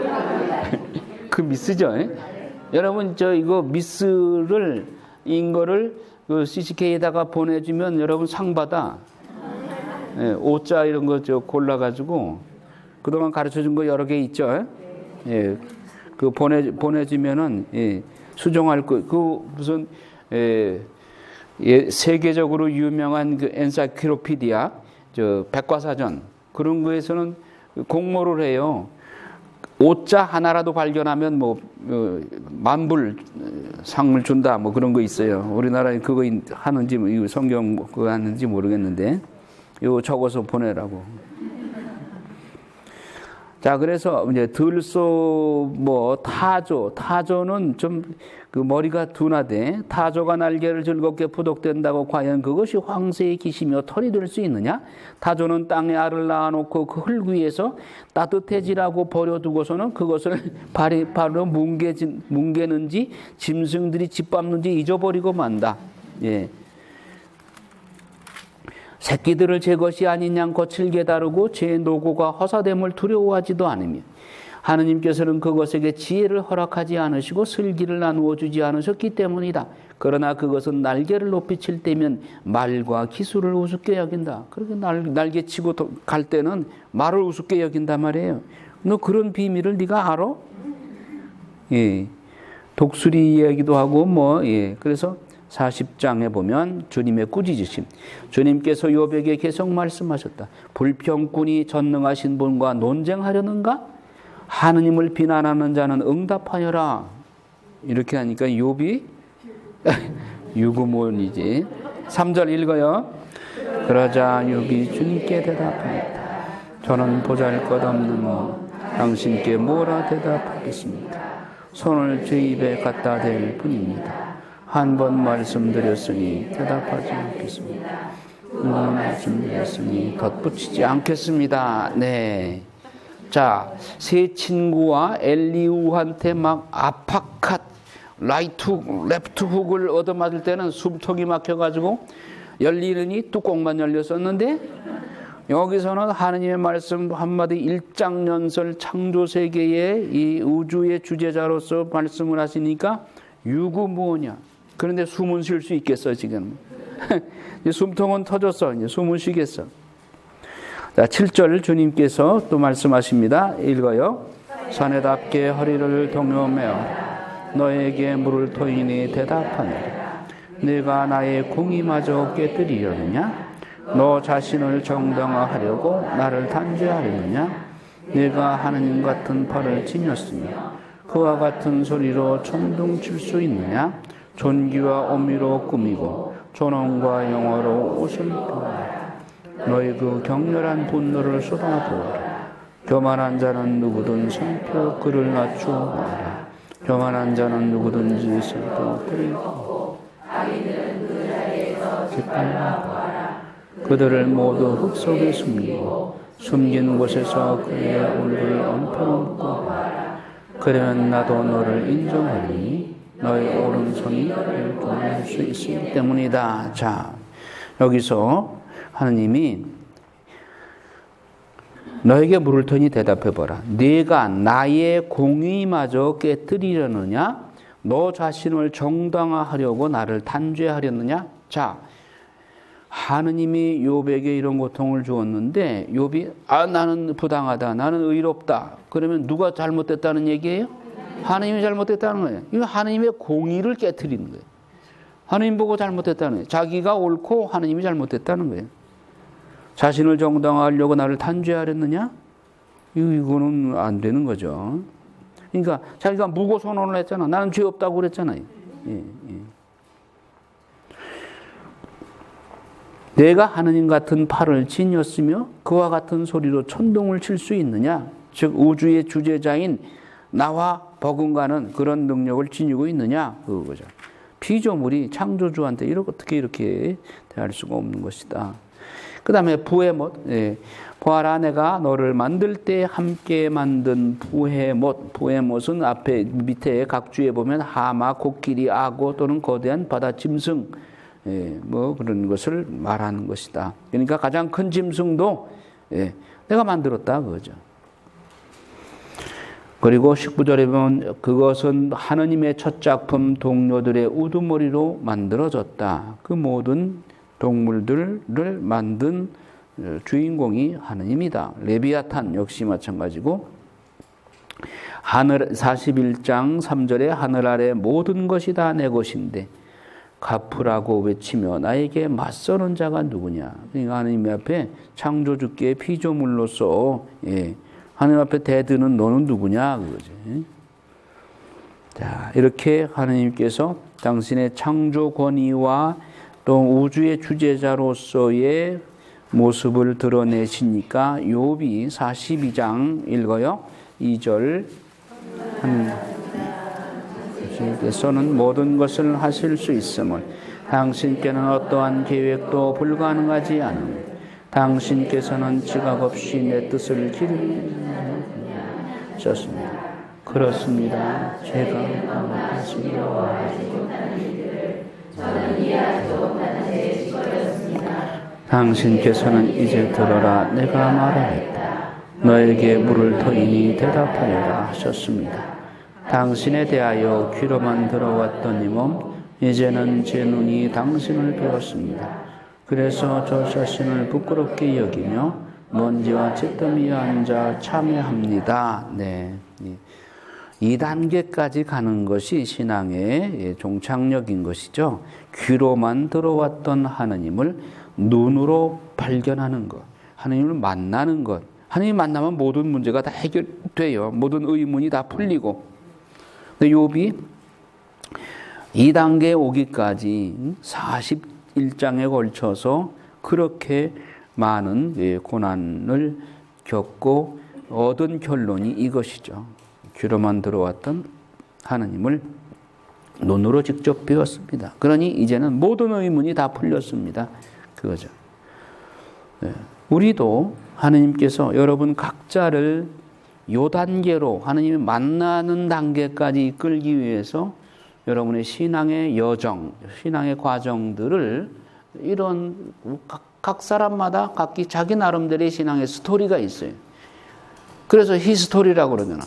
S1: 그 미스죠? 여러분, 이거 미스를, 인거를 그 CCK에다가 보내주면 여러분 상 받아. 오자 이런 거 골라가지고 그동안 가르쳐 준 거 여러 개 있죠? 그 보내주면은, 수정할 그 무슨, 세계적으로 유명한 그 엔사이클로피디아, 백과사전, 그런 거에서는 공모를 해요. 오자 하나라도 발견하면 만불 상을 준다, 뭐 그런 거 있어요. 우리나라에 그거 하는지, 성경 그거 하는지 모르겠는데, 이거 적어서 보내라고. 자, 그래서 이제 들소, 타조는 좀 그 머리가 둔하대. 타조가 날개를 즐겁게 부독된다고 과연 그것이 황새의 기시며 털이 될 수 있느냐? 타조는 땅에 알을 낳아놓고 그 흙 위에서 따뜻해지라고 버려두고서는 그것을 바로 뭉개는지 짐승들이 짓밟는지 잊어버리고 만다. 새끼들을 제 것이 아닌 양 거칠게 다루고 제 노고가 허사됨을 두려워하지도 않으며 하느님께서는 그것에게 지혜를 허락하지 않으시고 슬기를 나누어 주지 않으셨기 때문이다. 그러나 그것은 날개를 높이 칠 때면 말과 기술을 우습게 여긴다. 그렇게 날개 치고 갈 때는 말을 우습게 여긴단 말이에요. 너 그런 비밀을 네가 알아? 독수리 이야기도 하고 그래서 40장에 보면 주님의 꾸짖으심. 주님께서 욥에게 계속 말씀하셨다. 불평꾼이 전능하신 분과 논쟁하려는가? 하느님을 비난하는 자는 응답하여라. 이렇게 하니까 욥이 유구몬이지. 3절 읽어요. 그러자 욥이 주님께 대답하였다. 저는 보잘것없는 당신께 뭐라 대답하겠습니까? 손을 제 입에 갖다 댈 뿐입니다. 한 번 말씀드렸으니 대답하지 않겠습니다. 두 번 말씀드렸으니 덧붙이지 않겠습니다. 네. 자, 세 친구와 엘리후한테 막 아파컷, 라이트 훅, 레프트 훅을 얻어맞을 때는 숨통이 막혀가지고 열리느니 뚜껑만 열렸었는데 여기서는 하느님의 말씀 한마디 일장연설 창조세계의 이 우주의 주제자로서 말씀을 하시니까 유구무오냐. 그런데 숨은 쉴 수 있겠어 지금. 숨통은 터졌어. 이제 숨은 쉬겠어. 자, 7절 주님께서 또 말씀하십니다. 읽어요. 사내답게 허리를 동여매어 너에게 물을 토이니 대답하느라. 내가 나의 공의마저 깨뜨리려느냐? 너 자신을 정당화하려고 나를 단죄하려느냐? 내가 하느님 같은 팔을 지녔으며 그와 같은 소리로 천둥 칠 수 있느냐? 존귀와 어미로 꾸미고 존엄과 영화로 옷을 입어라. 너희 그 격렬한 분노를 쏟아부어라. 교만한 자는 누구든 성표 그를 낮추어라. 교만한 자는 누구든지 성표 그를 악인들은 그 자리에서 짓밟아 보아라. 그들을 모두 흙 속에 숨기고 숨긴 곳에서 그의 얼굴을 엉켜놓고 그러면 나도 너를 인정하리니 너의 오른손이 너를 도할 수 있기 때문이다. 자, 여기서 하느님이 너에게 물을 테니 대답해보라. 네가 나의 공의마저 깨뜨리려느냐? 너 자신을 정당화하려고 나를 단죄하려느냐? 자, 하느님이 욥에게 이런 고통을 주었는데 욥이 나는 부당하다. 나는 의롭다. 그러면 누가 잘못됐다는 얘기예요? 하느님이 잘못됐다는 거예요. 이거 하느님의 공의를 깨뜨리는 거예요. 하느님 보고 잘못됐다는 거예요. 자기가 옳고 하느님이 잘못됐다는 거예요. 자신을 정당화하려고 나를 단죄하렸느냐? 이거는 안 되는 거죠. 그러니까 자기가 무고 선언을 했잖아. 나는 죄 없다고 그랬잖아요. 예. 내가 하느님 같은 팔을 지녔으며 그와 같은 소리로 천둥을 칠 수 있느냐? 즉 우주의 주재자인 나와 버금가는 그런 능력을 지니고 있느냐? 그거죠. 피조물이 창조주한테 어떻게 이렇게 대할 수가 없는 것이다. 그 다음에 부해못. 보아라 내가 너를 만들 때 함께 만든 부해못. 부해못은 앞에 밑에 각주에 보면 하마, 코끼리, 악어 또는 거대한 바다 짐승 뭐 그런 것을 말하는 것이다. 그러니까 가장 큰 짐승도 내가 만들었다 그거죠. 그리고 19절에 보면 그것은 하느님의 첫 작품 동료들의 우두머리로 만들어졌다. 그 모든 동물들을 만든 주인공이 하느님이다. 레비아탄 역시 마찬가지고 하늘 41장 3절에 하늘 아래 모든 것이 다 내 것인데 갚으라고 외치며 나에게 맞서는 자가 누구냐. 그러니까 하느님 앞에 창조주께 피조물로서 하느님 앞에 대드는 너는 누구냐 그거지. 자, 이렇게 하느님께서 당신의 창조 권위와 또 우주의 주재자로서의 모습을 드러내시니까 욥이 42장 읽어요. 2절 하나님께서는 모든 것을 하실 수 있음을 당신께는 어떠한 계획도 불가능하지 않음 당신께서는 지각 없이 내 뜻을 기르셨습니다. 그렇습니다. 제가 하시려하지 못하는 일들을 저는 이해하지 못하는 제 시거였습니다. 당신께서는 이제 들어라 내가 말하겠다. 너에게 물을 터이니 대답하여라 하셨습니다. 당신에 대하여 귀로만 들어왔던 이 몸 이제는 제 눈이 당신을 배웠습니다. 그래서 저 자신을 부끄럽게 여기며 먼지와 잿더미에 앉아 참여합니다. 네. 2단계까지 가는 것이 신앙의 종착역인 것이죠. 귀로만 들어왔던 하느님을 눈으로 발견하는 것, 하느님을 만나는 것. 하느님 만나면 모든 문제가 다 해결돼요. 모든 의문이 다 풀리고. 근데 욥이 2단계에 오기까지 41장에 걸쳐서 그렇게 많은 고난을 겪고 얻은 결론이 이것이죠. 귀로만 들어왔던 하느님을 눈으로 직접 배웠습니다. 그러니 이제는 모든 의문이 다 풀렸습니다. 그거죠. 우리도 하느님께서 여러분 각자를 요 단계로 하느님이 만나는 단계까지 이끌기 위해서 여러분의 신앙의 여정, 신앙의 과정들을 이런 각 사람마다 각기 자기 나름대로의 신앙의 스토리가 있어요. 그래서 히스토리라고 그러잖아.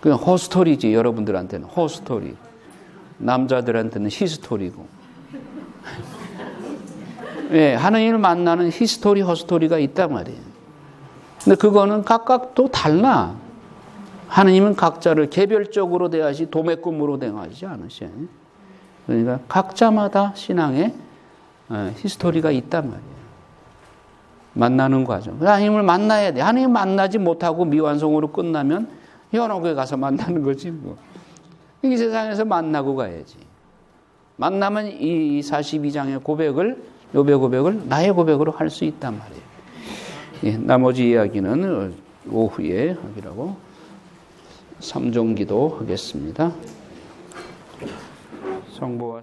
S1: 그냥 호스토리지. 여러분들한테는 호스토리. 남자들한테는 히스토리고. 예, 하느님을 만나는 히스토리, 호스토리가 있단 말이에요. 근데 그거는 각각 또 달라. 하느님은 각자를 개별적으로 대하시, 도매금으로 대하지 않으셔요. 그러니까 각자마다 신앙의 히스토리가 있단 말이에요. 만나는 과정. 하느님을 만나야 돼. 하느님 만나지 못하고 미완성으로 끝나면 현옥에 가서 만나는 거지 뭐. 이 세상에서 만나고 가야지. 만나면 이 42장의 고백을, 욥의 고백을 나의 고백으로 할 수 있단 말이에요. 예, 나머지 이야기는 오후에 하기라고 3종기도 하겠습니다. 성부와